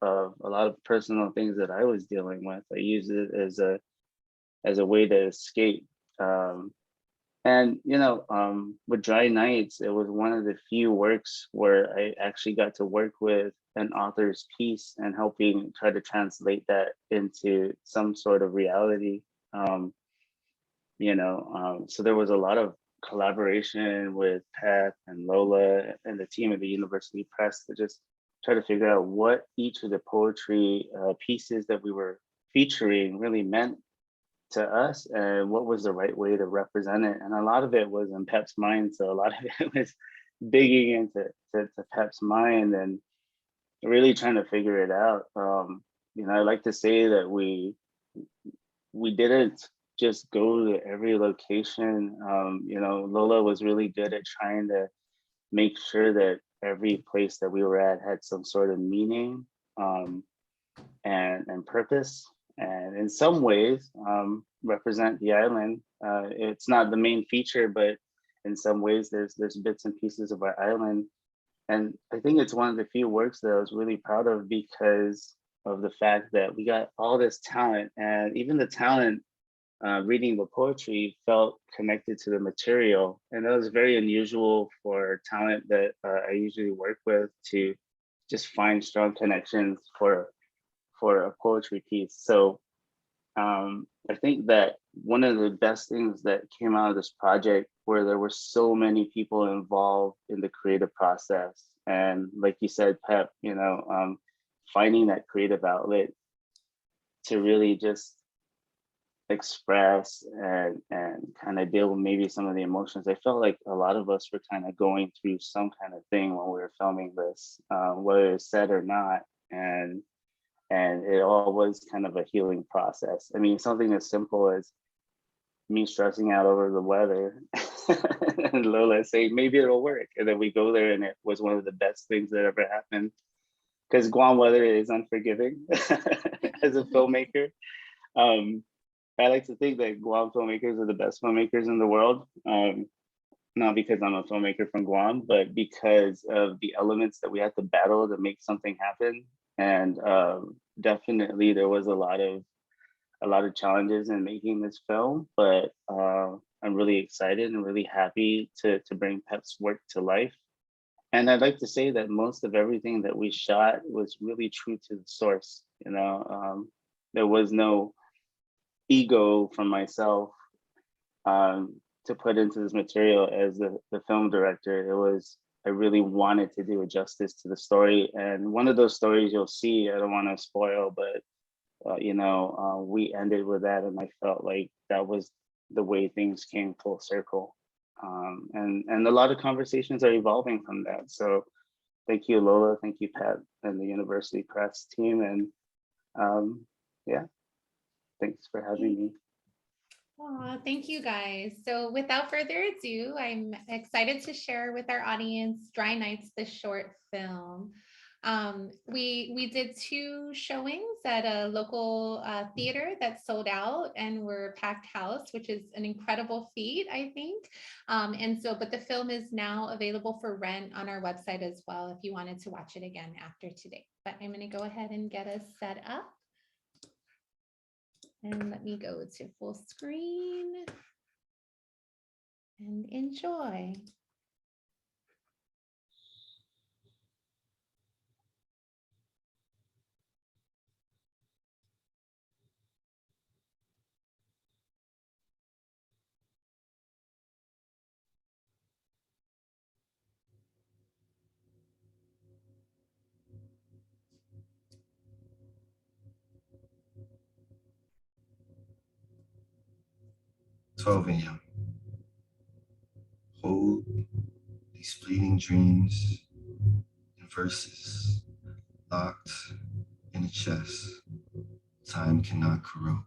of a lot of personal things that I was dealing with. I used it as a way to escape. And with Dry Nights, it was one of the few works where I actually got to work with an author's piece and helping try to translate that into some sort of reality. So there was a lot of collaboration with Pep and Lola and the team at the University Press to just try to figure out what each of the poetry pieces that we were featuring really meant to us and what was the right way to represent it. And a lot of it was in Pep's mind. So a lot of it was digging into Pep's mind and really trying to figure it out. I like to say that we didn't just go to every location. Lola was really good at trying to make sure that every place that we were at had some sort of meaning and purpose. And in some ways, represent the island. It's not the main feature, but in some ways, there's bits and pieces of our island. And I think it's one of the few works that I was really proud of because of the fact that we got all this talent, and even the talent reading the poetry felt connected to the material. And that was very unusual for talent that I usually work with to just find strong connections for a poetry piece. So I think that one of the best things that came out of this project where there were so many people involved in the creative process. And like you said, Pep, finding that creative outlet to really just express and kind of deal with maybe some of the emotions. I felt like a lot of us were kind of going through some kind of thing when we were filming this, whether it's said or not. And it all was kind of a healing process. I mean, something as simple as me stressing out over the weather and Lola saying, maybe it'll work. And then we go there and it was one of the best things that ever happened. Because Guam weather is unforgiving as a filmmaker. I like to think that Guam filmmakers are the best filmmakers in the world. Not because I'm a filmmaker from Guam, but because of the elements that we had to battle to make something happen. And definitely there was a lot of challenges in making this film, but I'm really excited and really happy to bring Pep's work to life. And I'd like to say that most of everything that we shot was really true to the source. There was no ego from myself to put into this material as the film director. It was, I really wanted to do a justice to the story. And one of those stories you'll see, I don't want to spoil, but we ended with that. And I felt like that was the way things came full circle. And a lot of conversations are evolving from that. So thank you, Lola. Thank you, Pat, and the University Press team. And thanks for having me. Oh, thank you guys. So without further ado, I'm excited to share with our audience Dry Nights, the short film. We did 2 showings at a local theater that sold out and were packed house, which is an incredible feat, I think. But the film is now available for rent on our website as well if you wanted to watch it again after today. But I'm going to go ahead and get us set up. And let me go to full screen and enjoy. AM. Hold these fleeting dreams and verses locked in a chest time cannot corrode.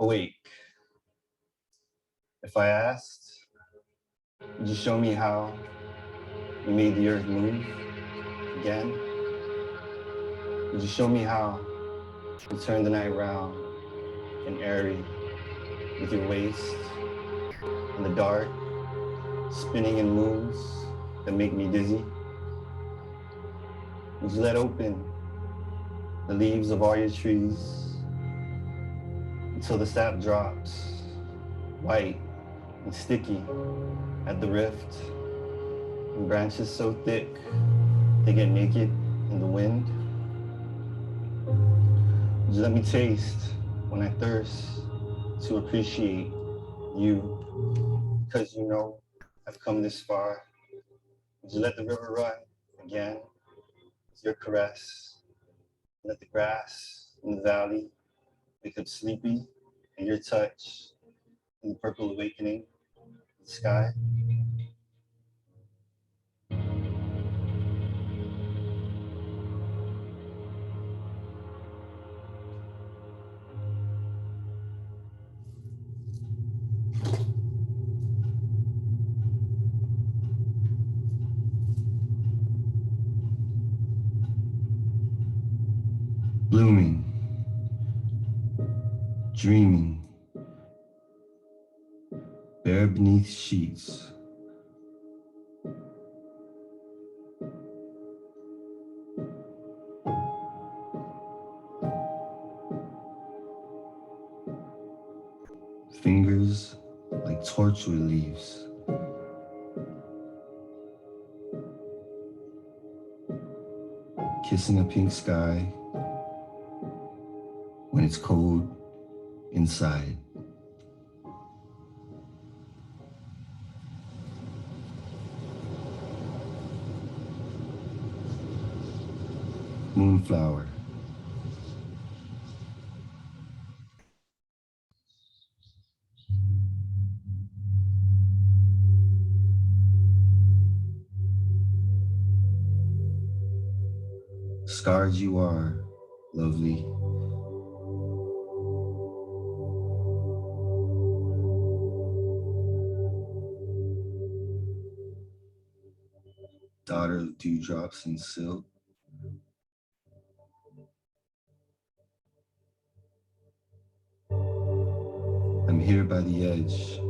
Awake. If I asked, would you show me how you made the earth move again? Would you show me how you turned the night round and airy with your waist in the dark, spinning in moves that make me dizzy? Would you let open the leaves of all your trees until the sap drops, white and sticky at the rift, and branches so thick they get naked in the wind? Would you let me taste when I thirst to appreciate you, because you know I've come this far? Would you let the river run again with your caress? Let the grass in the valley wake up sleepy and your touch in the purple awakening of the sky? Blooming, dreaming, bare beneath sheets. Fingers like torchwood leaves. Kissing a pink sky when it's cold inside. Moonflower. Scarred you are, lovely. Daughter of dewdrops and silk. I'm here by the edge.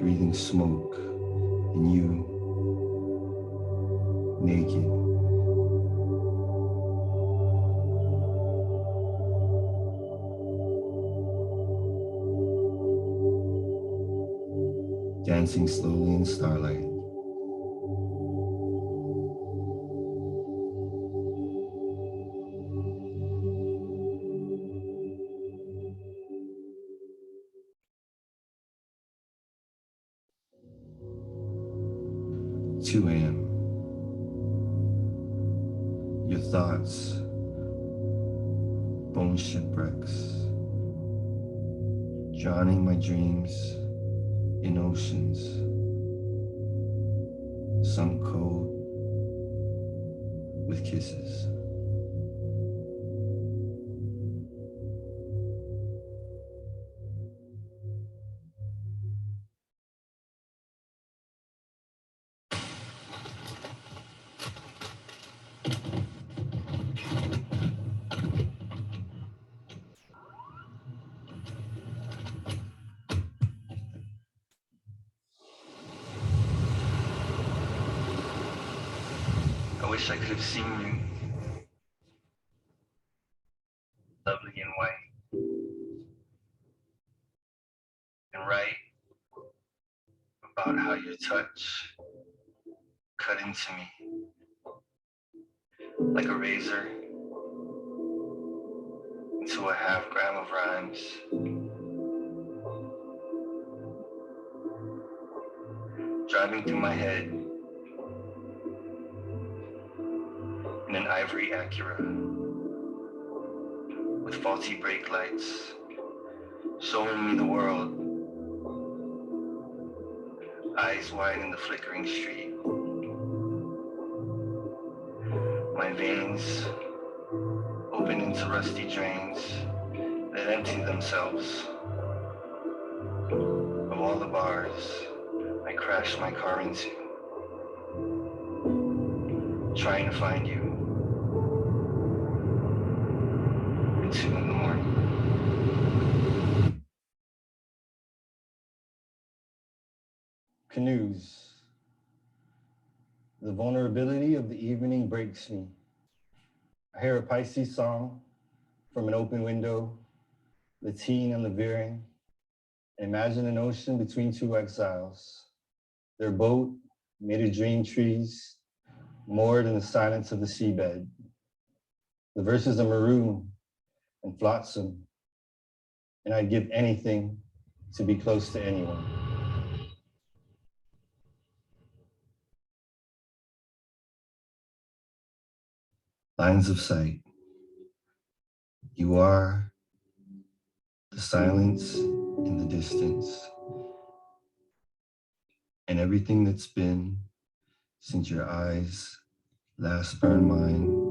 Breathing smoke and you naked. Dancing slowly in starlight. Two AM. Your thoughts, bone shipwrecks, drowning my dreams in oceans, some cold with kisses. I wish I could have seen you, lovely and white, and write about how your touch cut into me like a razor into a half gram of rhymes. Driving through my head in an ivory Acura with faulty brake lights, showing me the world, eyes wide in the flickering street. My veins open into rusty drains that empty themselves of all the bars I crashed my car into, trying to find you at 2 in the morning. Canoes. The vulnerability of the evening breaks me. I hear a Pisces song from an open window, the teen and the veering. Imagine an ocean between two exiles. Their boat, made of dream trees, moored in the silence of the seabed. The verses are maroon and flotsam, and I'd give anything to be close to anyone. Lines of sight. You are the silence in the distance, and everything that's been since your eyes last burned mine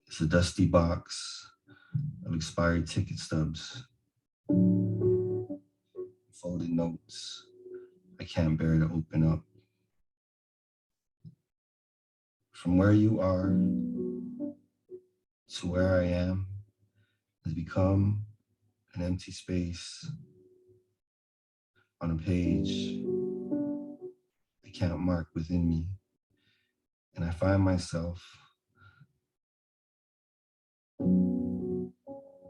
is a dusty box of expired ticket stubs, folded notes I can't bear to open up. From where you are to where I am has become an empty space on a page I can't mark within me. And I find myself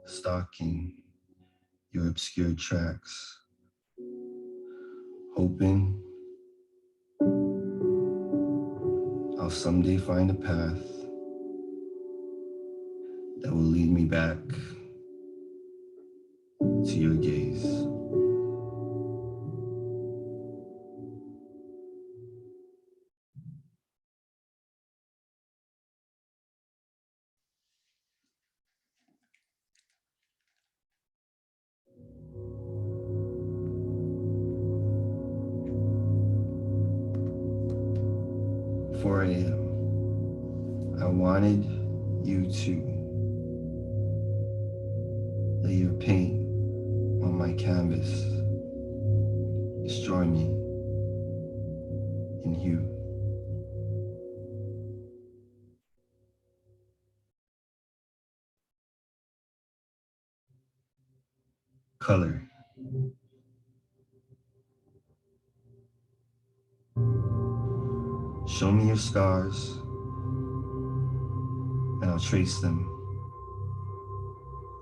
stalking your obscure tracks, hoping I'll someday find a path that will lead me back to your gaze. Four a.m. I wanted you to lay your paint on my canvas, destroy me in hue. Color. Show me your scars, and I'll trace them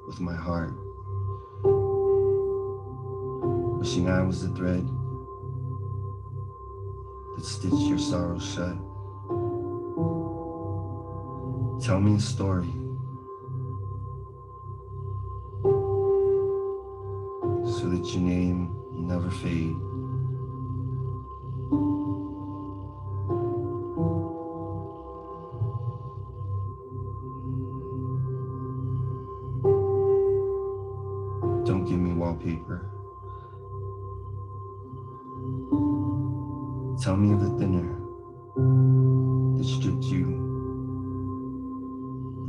with my heart. Wishing I was the thread that stitched your sorrow shut. Tell me a story so that your name will never fade. paper. Tell me of the thinner that stripped you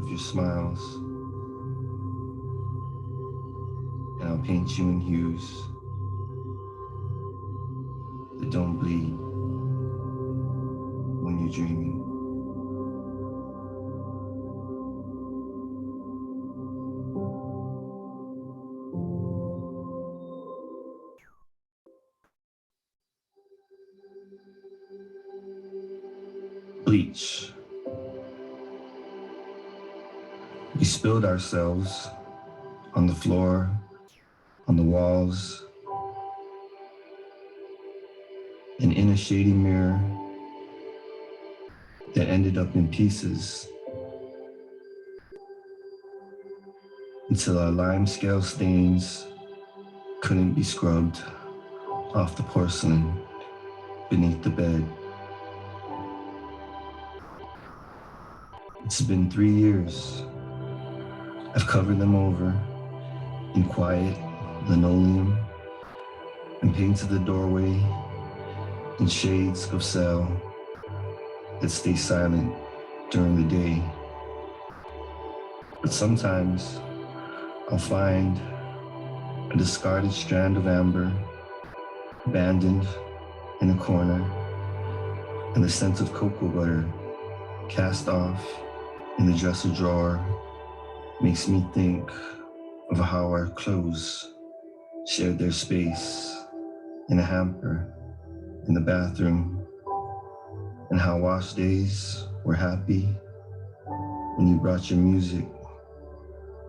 of your smiles, and I'll paint you in hues that don't bleed when you're dreaming. Bleach. We spilled ourselves on the floor, on the walls, and in a shady mirror that ended up in pieces until our lime scale stains couldn't be scrubbed off the porcelain beneath the bed. It's been 3 years. I've covered them over in quiet linoleum and painted the doorway in shades of cell that stay silent during the day. But sometimes I'll find a discarded strand of amber abandoned in a corner, and the scent of cocoa butter cast off in the dresser drawer makes me think of how our clothes shared their space in a hamper in the bathroom, and how wash days were happy when you brought your music,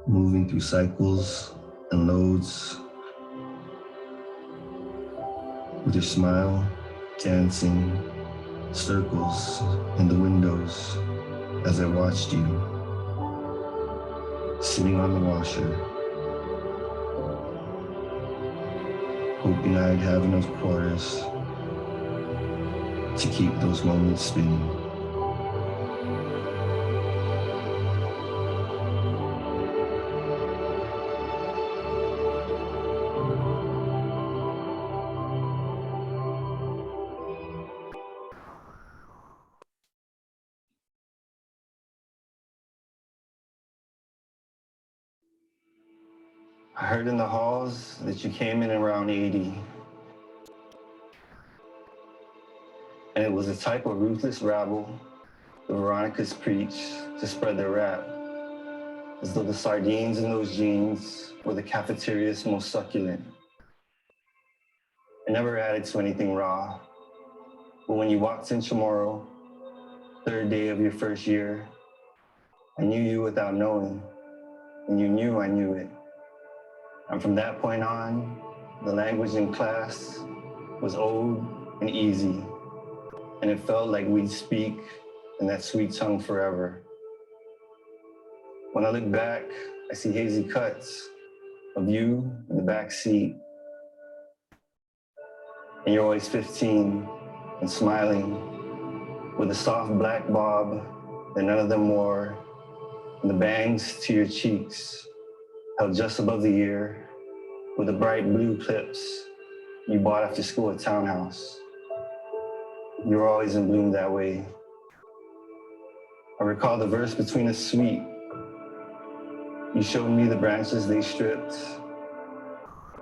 moving through cycles and loads, with your smile dancing circles in the windows as I watched you, sitting on the washer, hoping I'd have enough quarters to keep those moments spinning. I heard in the halls that you came in around 80. And it was a type of ruthless rabble the Veronicas preach to spread their rap, as though the sardines in those jeans were the cafeteria's most succulent. I never added to anything raw, but when you walked in tomorrow, third day of your first year, I knew you without knowing, and you knew I knew it. And from that point on, the language in class was old and easy, and it felt like we'd speak in that sweet tongue forever. When I look back, I see hazy cuts of you in the back seat, and you're always 15 and smiling with a soft black bob that none of them wore, and the bangs to your cheeks held just above the ear with the bright blue clips you bought after school at Townhouse. You were always in bloom that way. I recall the verse between us sweet. You showed me the branches they stripped,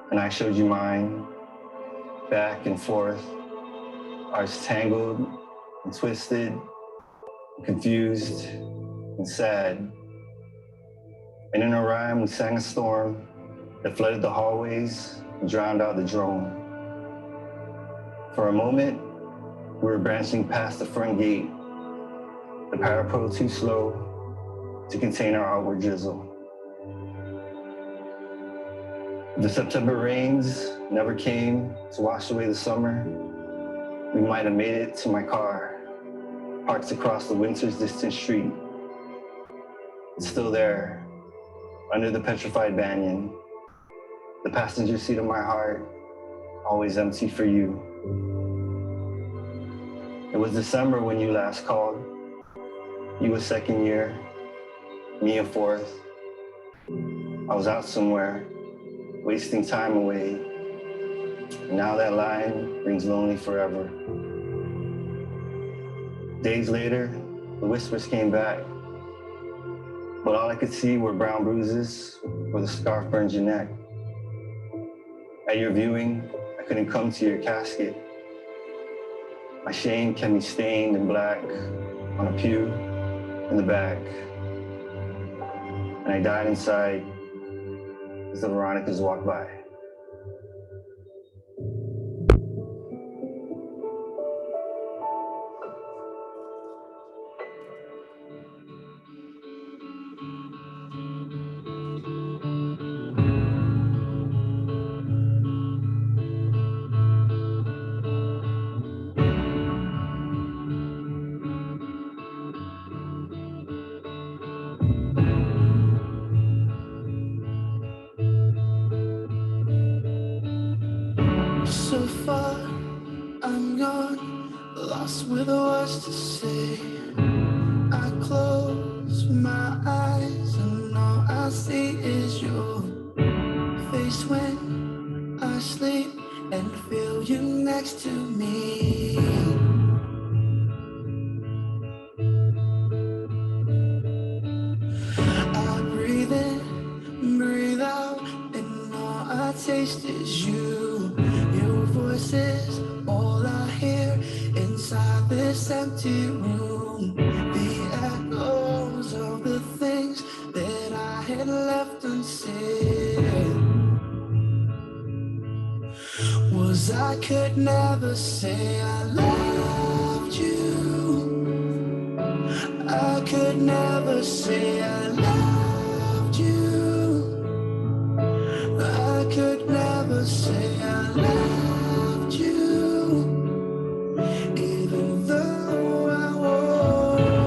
and I showed you mine, back and forth, ours tangled and twisted, confused and sad. And in a rhyme, we sang a storm that flooded the hallways and drowned out the drone. For a moment, we were branching past the front gate, the parapro too slow to contain our outward drizzle. If the September rains never came to wash away the summer, we might have made it to my car, parked across the winter's distant street. It's still there, under the petrified banyan, the passenger seat of my heart, always empty for you. It was December when you last called. You a second year, me a fourth. I was out somewhere, wasting time away. And now that line rings lonely forever. Days later, the whispers came back, but all I could see were brown bruises where the scarf burned your neck. At your viewing, I couldn't come to your casket. My shame kept me stained in black on a pew in the back. And I died inside as the Veronicas walked by. So far, I'm gone, lost with words to say. I close my eyes and all I see is your face when I sleep and feel you next to me. I breathe in, breathe out, and all I taste is you. Your voice is all I hear inside this empty room. The echoes of the things that I had left unsaid. Was I could never say I loved you. I could never say I loved you. I could never say I loved you, even though I was.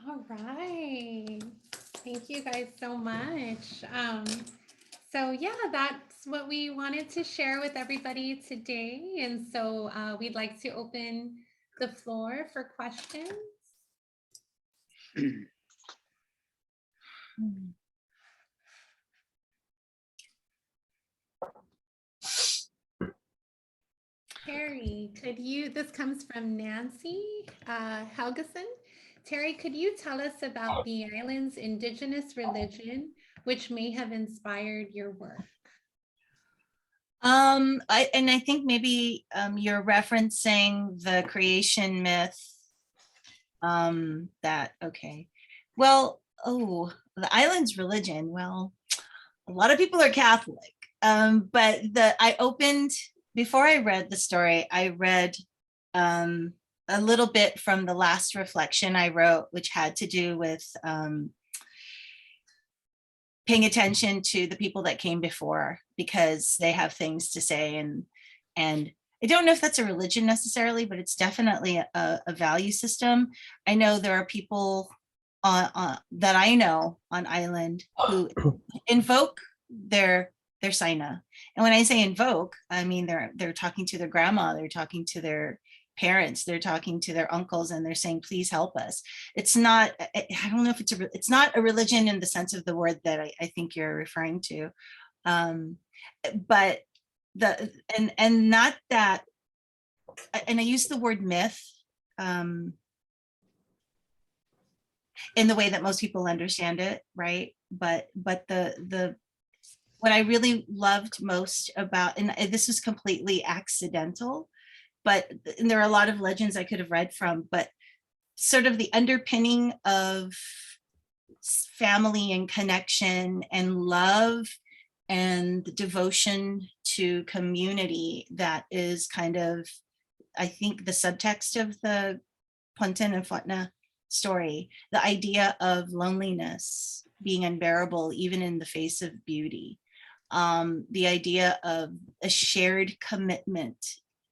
All right. Thank you guys so much. So yeah, that's what we wanted to share with everybody today. And so we'd like to open the floor for questions. Terry, this comes from Nancy Helgeson. Terry, could you tell us about the island's indigenous religion, which may have inspired your work? I think maybe you're referencing the creation myth. Okay. Well, the island's religion. Well, a lot of people are Catholic. But I opened, before I read the story, I read a little bit from the last reflection I wrote, which had to do with paying attention to the people that came before, because they have things to say. And I don't know if that's a religion necessarily, but it's definitely a value system. I know there are people that I know on island who invoke their Saina. And when I say invoke, I mean they're talking to their grandma, they're talking to their parents, they're talking to their uncles, and they're saying, please help us. It's not, I don't know if it's not a religion in the sense of the word that I think you're referring to. But not that, and I use the word myth in the way that most people understand it, right? But the what I really loved most about, and this was completely accidental, and there are a lot of legends I could have read from, but sort of the underpinning of family and connection and love and devotion to community, that is kind of, I think, the subtext of the Ponten and Fotna story, the idea of loneliness being unbearable even in the face of beauty, the idea of a shared commitment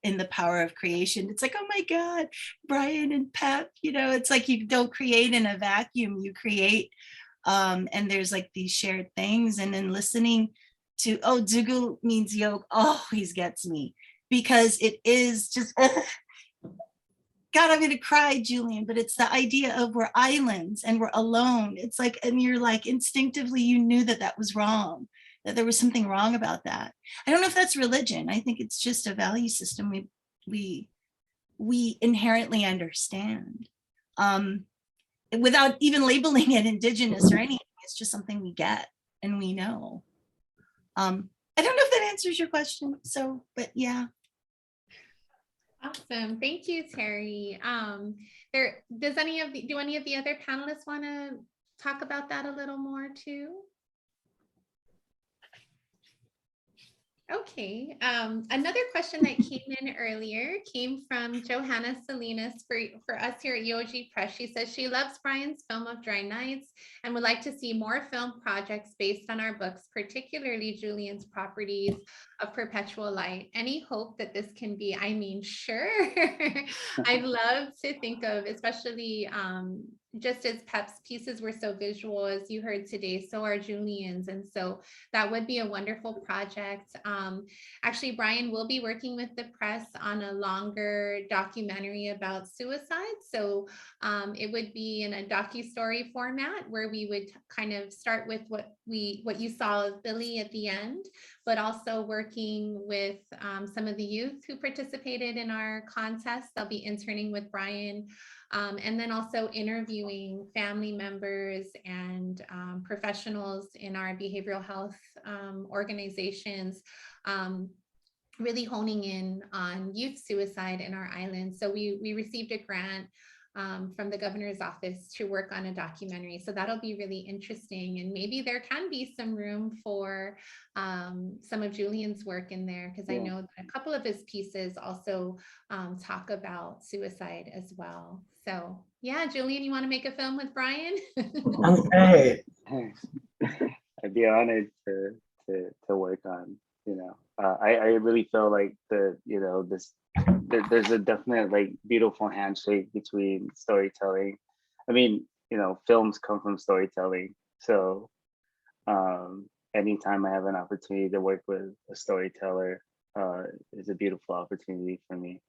in the power of creation. It's like, oh my God, Brian and Pep, it's like you don't create in a vacuum, you create, and there's like these shared things. And then listening to, Zugu means yoke, always gets me. because it is just, God, I'm going to cry, Julian, but it's the idea of we're islands and we're alone. It's like, and you're like, instinctively, you knew that that was wrong, that there was something wrong about that. I don't know if that's religion. I think it's just a value system we inherently understand, without even labeling it indigenous or anything. It's just something we get and we know. I don't know if that answers your question. So, but yeah. Awesome. Thank you, Terry. Do any of the other panelists want to talk about that a little more too? Okay. Another question that came in earlier came from Johanna Salinas for us here at UOG Press. She says she loves Brian's film of Dry Nights and would like to see more film projects based on our books, particularly Julian's properties of Perpetual Light. Any hope that this can be? I mean, sure. I'd love to think of, especially just as Pep's pieces were so visual, as you heard today, so are Julian's. And so that would be a wonderful project. Actually, Brian will be working with the press on a longer documentary about suicide. So it would be in a docustory format where we would kind of start with what you saw of Billy at the end, but also working with some of the youth who participated in our contest. They'll be interning with Brian. And then also interviewing family members and professionals in our behavioral health organizations, really honing in on youth suicide in our island. So we received a grant from the governor's office to work on a documentary. So that'll be really interesting. And maybe there can be some room for some of Julian's work in there, because I know that a couple of his pieces also talk about suicide as well. So yeah, Julian, you want to make a film with Brian? Okay. I'd be honored to work on, I really feel like there's a definite like beautiful handshake between storytelling. I mean, films come from storytelling. So anytime I have an opportunity to work with a storyteller is a beautiful opportunity for me.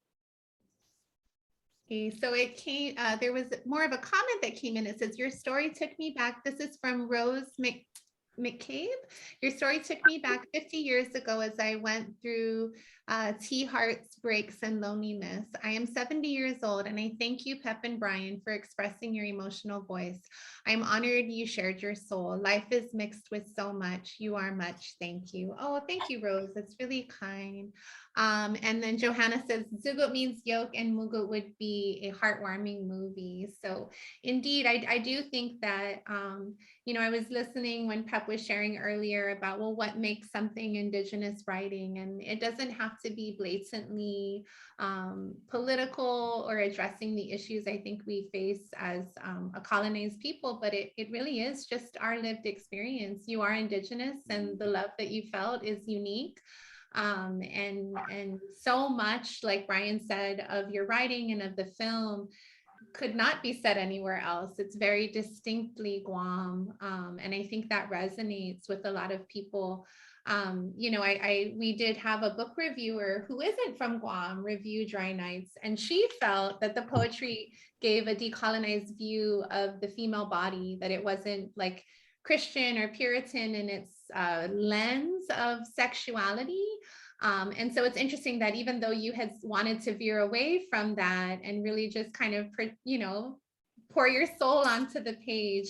Okay, so it came, there was more of a comment that came in. It says, your story took me back. This is from Rose McCabe. Your story took me back 50 years ago as I went through tea, hearts, breaks, and loneliness. I am 70 years old, and I thank you, Pep and Brian, for expressing your emotional voice. I am honored you shared your soul. Life is mixed with so much. You are much. Thank you. Oh, thank you, Rose. That's really kind. And then Johanna says, Zugut means yoke, and Mugut would be a heartwarming movie. So indeed, I do think that, I was listening when Pep was sharing earlier about, well, what makes something Indigenous writing? And it doesn't have to be blatantly political or addressing the issues I think we face as a colonized people, but it really is just our lived experience. You are Indigenous, and the love that you felt is unique. And so much, like Brian said, of your writing and of the film could not be said anywhere else. It's very distinctly Guam. And I think that resonates with a lot of people. We did have a book reviewer who isn't from Guam review Dry Nights, and she felt that the poetry gave a decolonized view of the female body, that it wasn't like Christian or Puritan in its lens of sexuality. And so it's interesting that even though you had wanted to veer away from that and really just kind of, pour your soul onto the page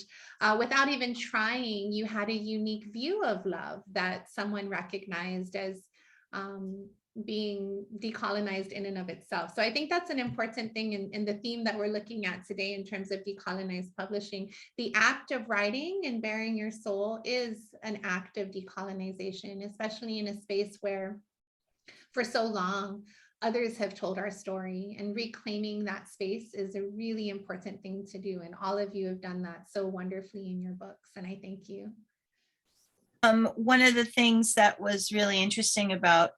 without even trying, you had a unique view of love that someone recognized as being decolonized in and of itself. So I think that's an important thing in the theme that we're looking at today in terms of decolonized publishing. The act of writing and bearing your soul is an act of decolonization, especially in a space where for so long others have told our story, and reclaiming that space is a really important thing to do. And all of you have done that so wonderfully in your books, and I thank you. One of the things that was really interesting about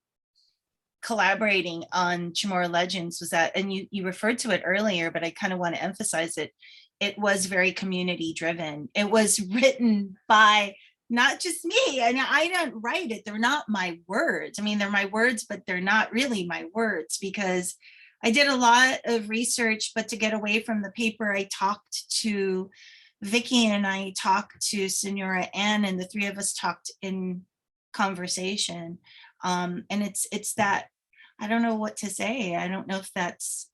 collaborating on Chamorro Legends was that, and you referred to it earlier, but I kind of want to emphasize it, it was very community driven. It was written by not just me. And I don't write it. They're not my words. I mean, they're my words, but they're not really my words, because I did a lot of research, but to get away from the paper, I talked to Vicky and I talked to Senora Ann, and the three of us talked in conversation. And it's that, I don't know what to say. I don't know if that's,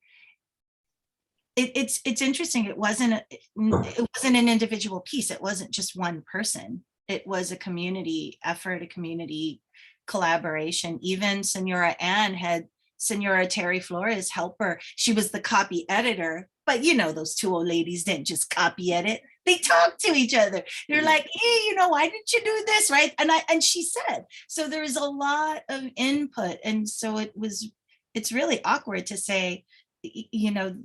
it's interesting. It wasn't an individual piece. It wasn't just one person. It was a community effort, a community collaboration. Even Senora Ann had Senora Terry Flores help her. She was the copy editor, but you know, those two old ladies didn't just copy edit. They talked to each other. They're like, hey, you know, why didn't you do this, right? And she said, so there was a lot of input. And so it's really awkward to say, you know,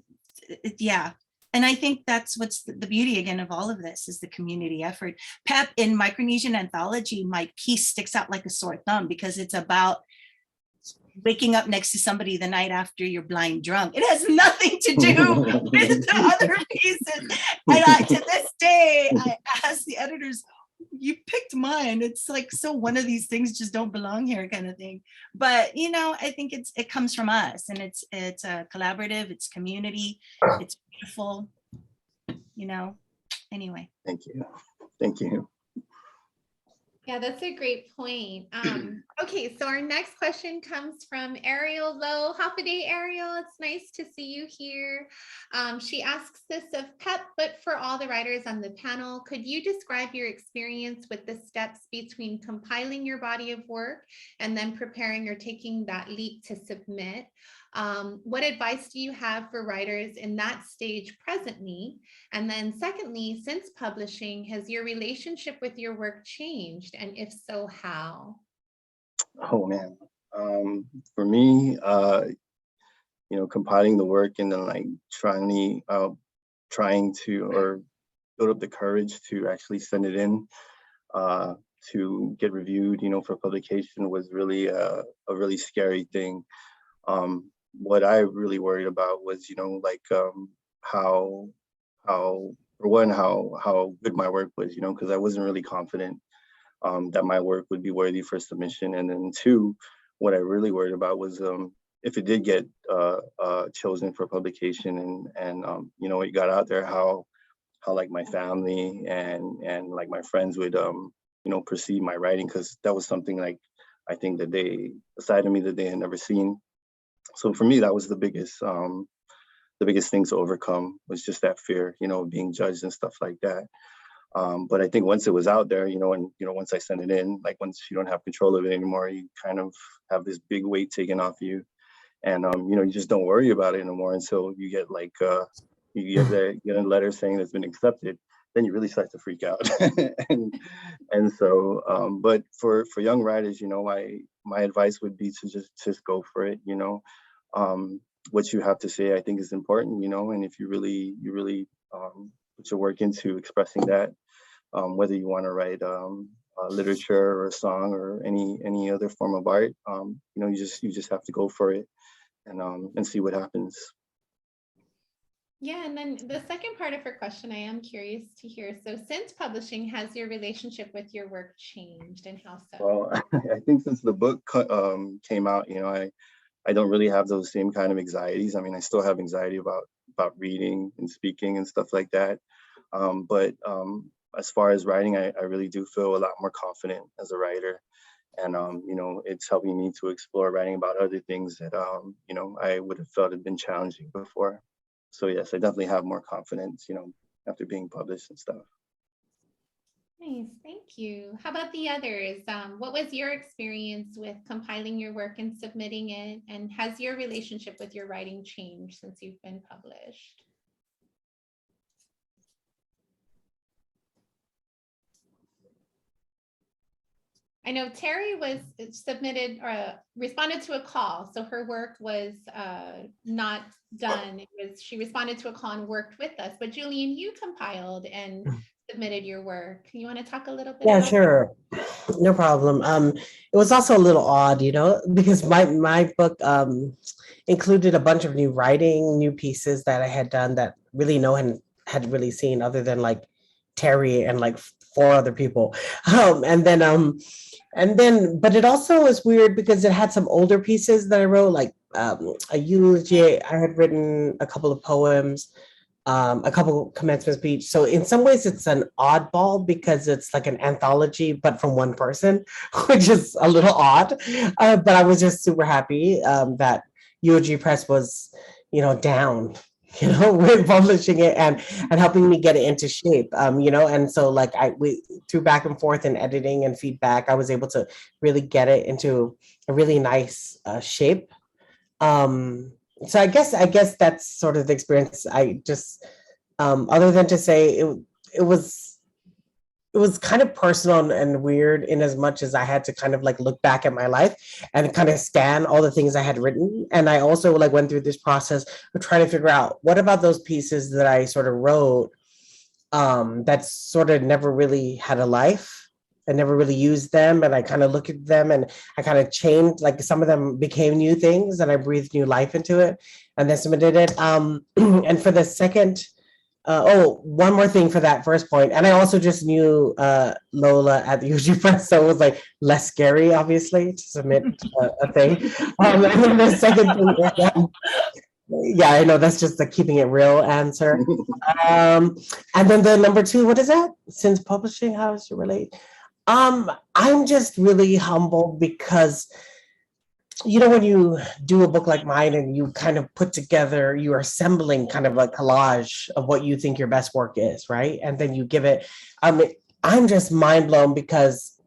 yeah. And I think that's what's the beauty again of all of this is the community effort. Pep, in Micronesian Anthology, my piece sticks out like a sore thumb because it's about waking up next to somebody the night after you're blind drunk. It has nothing to do with the other pieces. And to this day, I ask the editors, you picked mine. It's like, so one of these things just don't belong here kind of thing. But, you know, I think it comes from us, and it's a collaborative, it's community, it's beautiful, you know, anyway. Thank you. Thank you. Yeah, that's a great point. Okay, so our next question comes from Ariel Lowe. Happy Ariel. It's nice to see you here. She asks this of Pep, but for all the writers on the panel, could you describe your experience with the steps between compiling your body of work and then preparing or taking that leap to submit? What advice do you have for writers in that stage presently? And then secondly, since publishing, has your relationship with your work changed? And if so, how? Oh man, for me, you know, compiling the work and then like trying to or build up the courage to actually send it in to get reviewed, you know, for publication was really a really scary thing. What I really worried about was, you know, like how for one, how good my work was, you know, because I wasn't really confident that my work would be worthy for submission. And then two, what I really worried about was if it did get chosen for publication and you know, it got out there, how like my family and like my friends would you know, perceive my writing, because that was something like I think that a side of me that they had never seen. So for me, that was the biggest thing to overcome, was just that fear, you know, of being judged and stuff like that. But I think once it was out there, you know, and, you know, once I sent it in, like once you don't have control of it anymore, you kind of have this big weight taken off you. And, you know, you just don't worry about it anymore until you get like, you get a letter saying it's been accepted, then you really start to freak out. and so, but for young writers, you know, my advice would be to just go for it, you know. What you have to say, I think, is important, you know, and if you really put your work into expressing that, whether you want to write literature or a song or any other form of art, you know, you just have to go for it and see what happens. Yeah, and then the second part of her question, I am curious to hear. So since publishing, has your relationship with your work changed, and how so? Well, I think since the book came out, you know, I don't really have those same kind of anxieties. I mean, I still have anxiety about reading and speaking and stuff like that. But as far as writing, I really do feel a lot more confident as a writer. And, you know, it's helping me to explore writing about other things that, you know, I would have felt had been challenging before. So yes, I definitely have more confidence, you know, after being published and stuff. Nice, thank you. How about the others? What was your experience with compiling your work and submitting it? And has your relationship with your writing changed since you've been published? I know Terry was submitted or responded to a call, so her work was not done. She responded to a call and worked with us. But Julian, you compiled and submitted your work. You want to talk a little bit? Yeah, about sure. No problem. It was also a little odd, you know, because my book included a bunch of new writing, new pieces that I had done that really no one had really seen other than like Terry and like 4 other people. And then, but it also was weird because it had some older pieces that I wrote, like a eulogy. I had written a couple of poems, a couple commencement speech. So in some ways it's an oddball because it's like an anthology, but from one person, which is a little odd. But I was just super happy that UOG Press was, down, with publishing it and helping me get it into shape. And so like we through back and forth and editing and feedback, I was able to really get it into a really nice shape. So I guess that's sort of the experience. I just other than to say it was kind of personal and weird in as much as I had to kind of like look back at my life and kind of scan all the things I had written. And I also like went through this process of trying to figure out what about those pieces that I sort of wrote that sort of never really had a life. I never really used them, and I kind of looked at them and I kind of changed, like some of them became new things and I breathed new life into it and then submitted it. And for the second, one more thing for that first point. And I also just knew Lola at the UG Press, so it was like less scary, obviously, to submit a thing. And then the second thing, yeah, I know that's just the keeping it real answer. And then the number 2, what is that? Since publishing, how does it relate? I'm just really humbled because when you do a book like mine and you kind of put together, you're assembling kind of a collage of what you think your best work is, right? And then you give it, I'm just mind blown because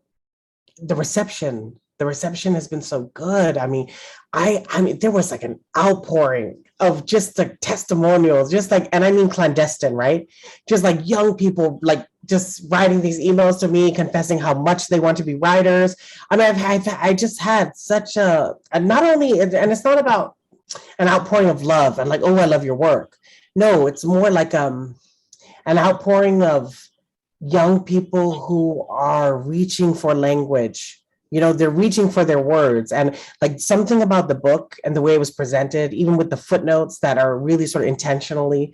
the reception has been so good. I mean, there was like an outpouring of just like testimonials, just like, and I mean clandestine, right? Just like young people, like just writing these emails to me, confessing how much they want to be writers. I mean, I just had such a not only, and it's not about an outpouring of love and like, oh, I love your work. No, it's more like an outpouring of young people who are reaching for language. They're reaching for their words, and like something about the book and the way it was presented, even with the footnotes that are really sort of intentionally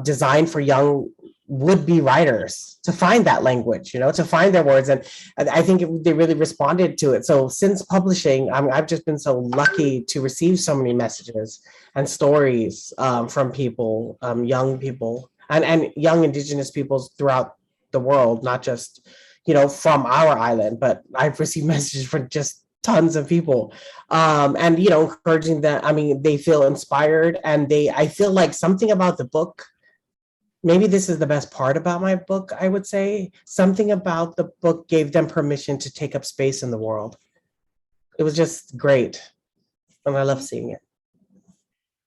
designed for young would-be writers to find that language, to find their words. And I think they really responded to it. So since publishing, I've just been so lucky to receive so many messages and stories from people, young people and young indigenous peoples throughout the world, not just from our island, but I've received messages from just tons of people, and encouraging them. I mean, they feel inspired, and I feel like something about the book. Maybe this is the best part about my book. I would say something about the book gave them permission to take up space in the world. It was just great, and I love seeing it.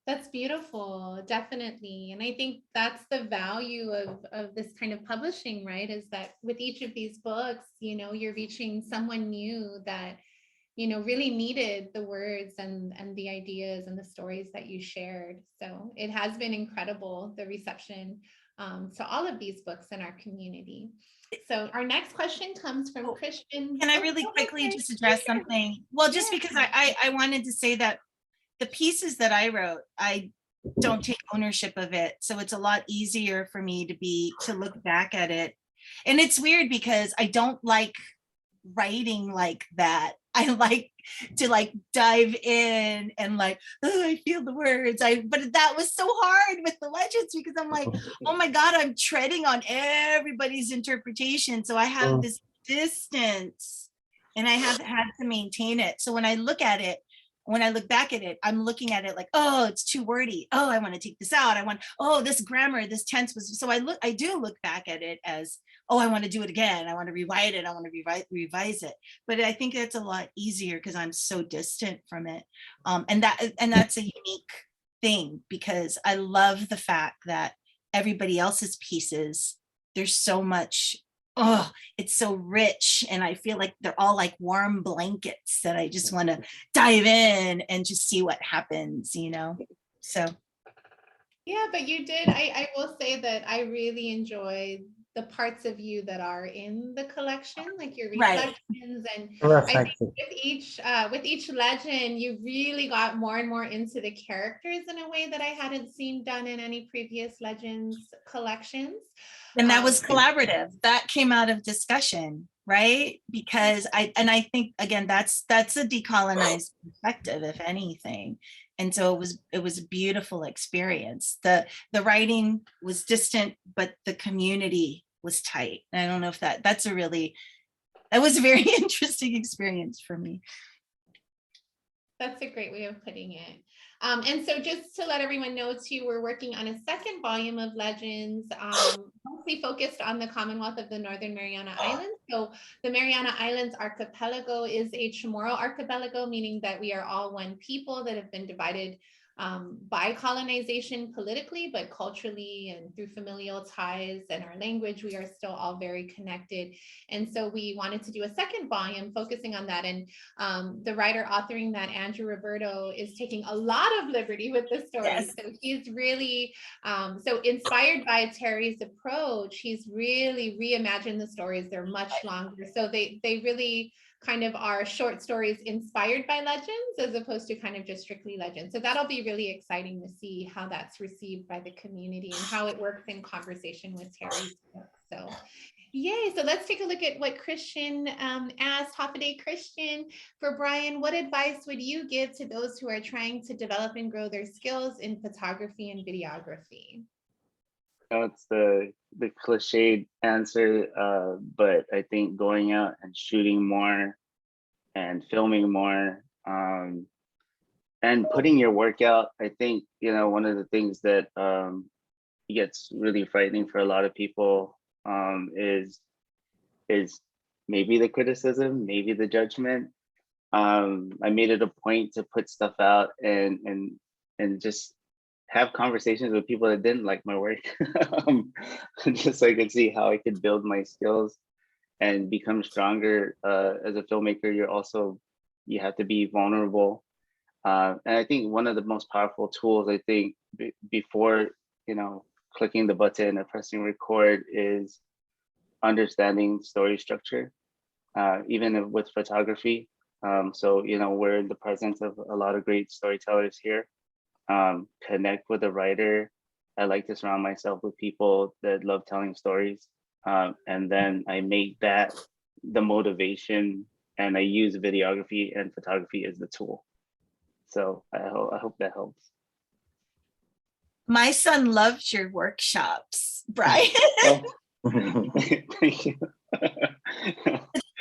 That's beautiful, definitely. And I think that's the value of this kind of publishing, right? Is that with each of these books, you're reaching someone new that, really needed the words and the ideas and the stories that you shared. So it has been incredible, the reception to all of these books in our community. So our next question comes from Christian. Can I really quickly just address something? Well, just because I wanted to say that the pieces that I wrote, I don't take ownership of it. So it's a lot easier for me to look back at it. And it's weird because I don't like writing like that. I like to dive in and I feel the words. But that was so hard with the legends because I'm like, oh my God, I'm treading on everybody's interpretation. So I have this distance and I have had to maintain it. So when I look back at it, I'm looking at it like, oh, it's too wordy. Oh, I want to take this out. This grammar, this tense was, so I do look back at it as, oh, I want to do it again. I want to rewrite it. I want to revise it. But I think that's a lot easier because I'm so distant from it. And that's a unique thing because I love the fact that everybody else's pieces, there's so much, it's so rich. And I feel like they're all like warm blankets that I just want to dive in and just see what happens, so. Yeah, but you did. I will say that I really enjoyed the parts of you that are in the collection, like your reflections. And I think with each legend, you really got more and more into the characters in a way that I hadn't seen done in any previous legends collections. And that was collaborative. That came out of discussion, right? Because I think again, that's a decolonized perspective, if anything. And so it was a beautiful experience. The writing was distant, but the community was tight. I don't know if that was a very interesting experience for me. That's a great way of putting it. And so just to let everyone know too, we're working on a second volume of legends, mostly focused on the Commonwealth of the Northern Mariana Islands. So the Mariana Islands archipelago is a Chamorro archipelago, meaning that we are all one people that have been divided by colonization politically, but culturally and through familial ties and our language, we are still all very connected. And so we wanted to do a second volume focusing on that. And the writer authoring that, Andrew Roberto, is taking a lot of liberty with the story. Yes. So he's really, so inspired by Terry's approach, he's really reimagined the stories. They're much longer. So they really kind of are short stories inspired by legends as opposed to kind of just strictly legends. So that'll be really exciting to see how that's received by the community and how it works in conversation with Terry's book. So yay. So let's take a look at what Christian asked. Hafaday Christian, for Brian, what advice would you give to those who are trying to develop and grow their skills in photography and videography? It's the cliched answer, but I think going out and shooting more and filming more and putting your work out. I think, one of the things that gets really frightening for a lot of people is maybe the criticism, maybe the judgment. I made it a point to put stuff out and just have conversations with people that didn't like my work, just so I could see how I could build my skills and become stronger. As a filmmaker, you have to be vulnerable. And I think one of the most powerful tools, I think, before, clicking the button or pressing record is understanding story structure, even with photography. So, we're in the presence of a lot of great storytellers here. Connect with a writer. I like to surround myself with people that love telling stories. And then I make that the motivation, and I use videography and photography as the tool. So I hope that helps. My son loves your workshops, Brian. Thank you.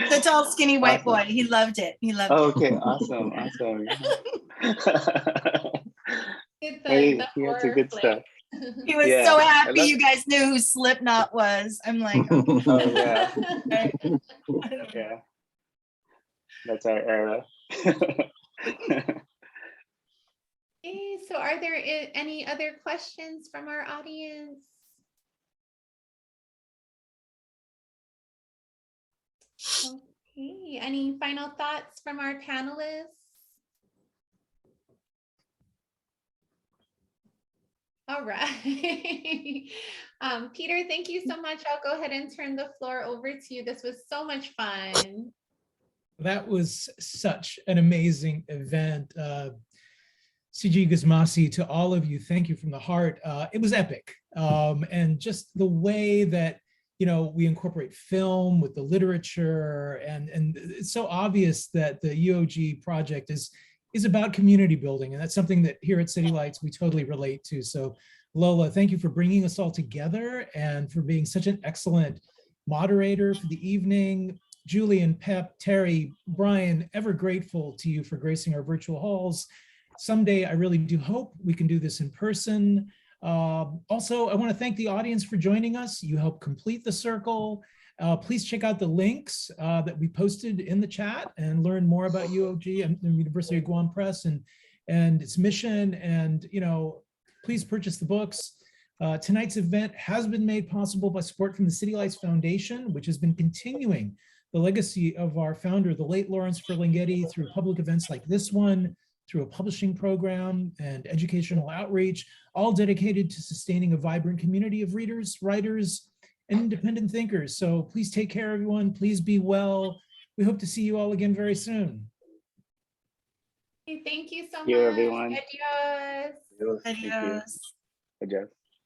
The tall, skinny white boy. He loved it. He loved it. Okay, awesome. Hey, he had some good stuff. He was so happy you guys knew who Slipknot was. I'm like, oh yeah. Yeah. That's our era. Okay, so are there any other questions from our audience? Okay, any final thoughts from our panelists? All right. Peter, thank you so much. I'll go ahead and turn the floor over to you. This was so much fun. That was such an amazing event. CG Guzmasi, to all of you, thank you from the heart. It was epic. And just the way that, we incorporate film with the literature, and it's so obvious that the UOG project is about community building. And that's something that here at City Lights, we totally relate to. So Lola, thank you for bringing us all together and for being such an excellent moderator for the evening. Julian, Pep, Terry, Brian, ever grateful to you for gracing our virtual halls. Someday, I really do hope we can do this in person. Also, I want to thank the audience for joining us. You helped complete the circle. Please check out the links that we posted in the chat and learn more about UOG and the University of Guam Press and its mission. And, please purchase the books. Tonight's event has been made possible by support from the City Lights Foundation, which has been continuing the legacy of our founder, the late Lawrence Ferlinghetti, through public events like this one, through a publishing program and educational outreach, all dedicated to sustaining a vibrant community of readers, writers, and independent thinkers. So please take care, everyone. Please be well. We hope to see you all again very soon. Thank you so much. Thank you, everyone. Adios. Adios. Adios.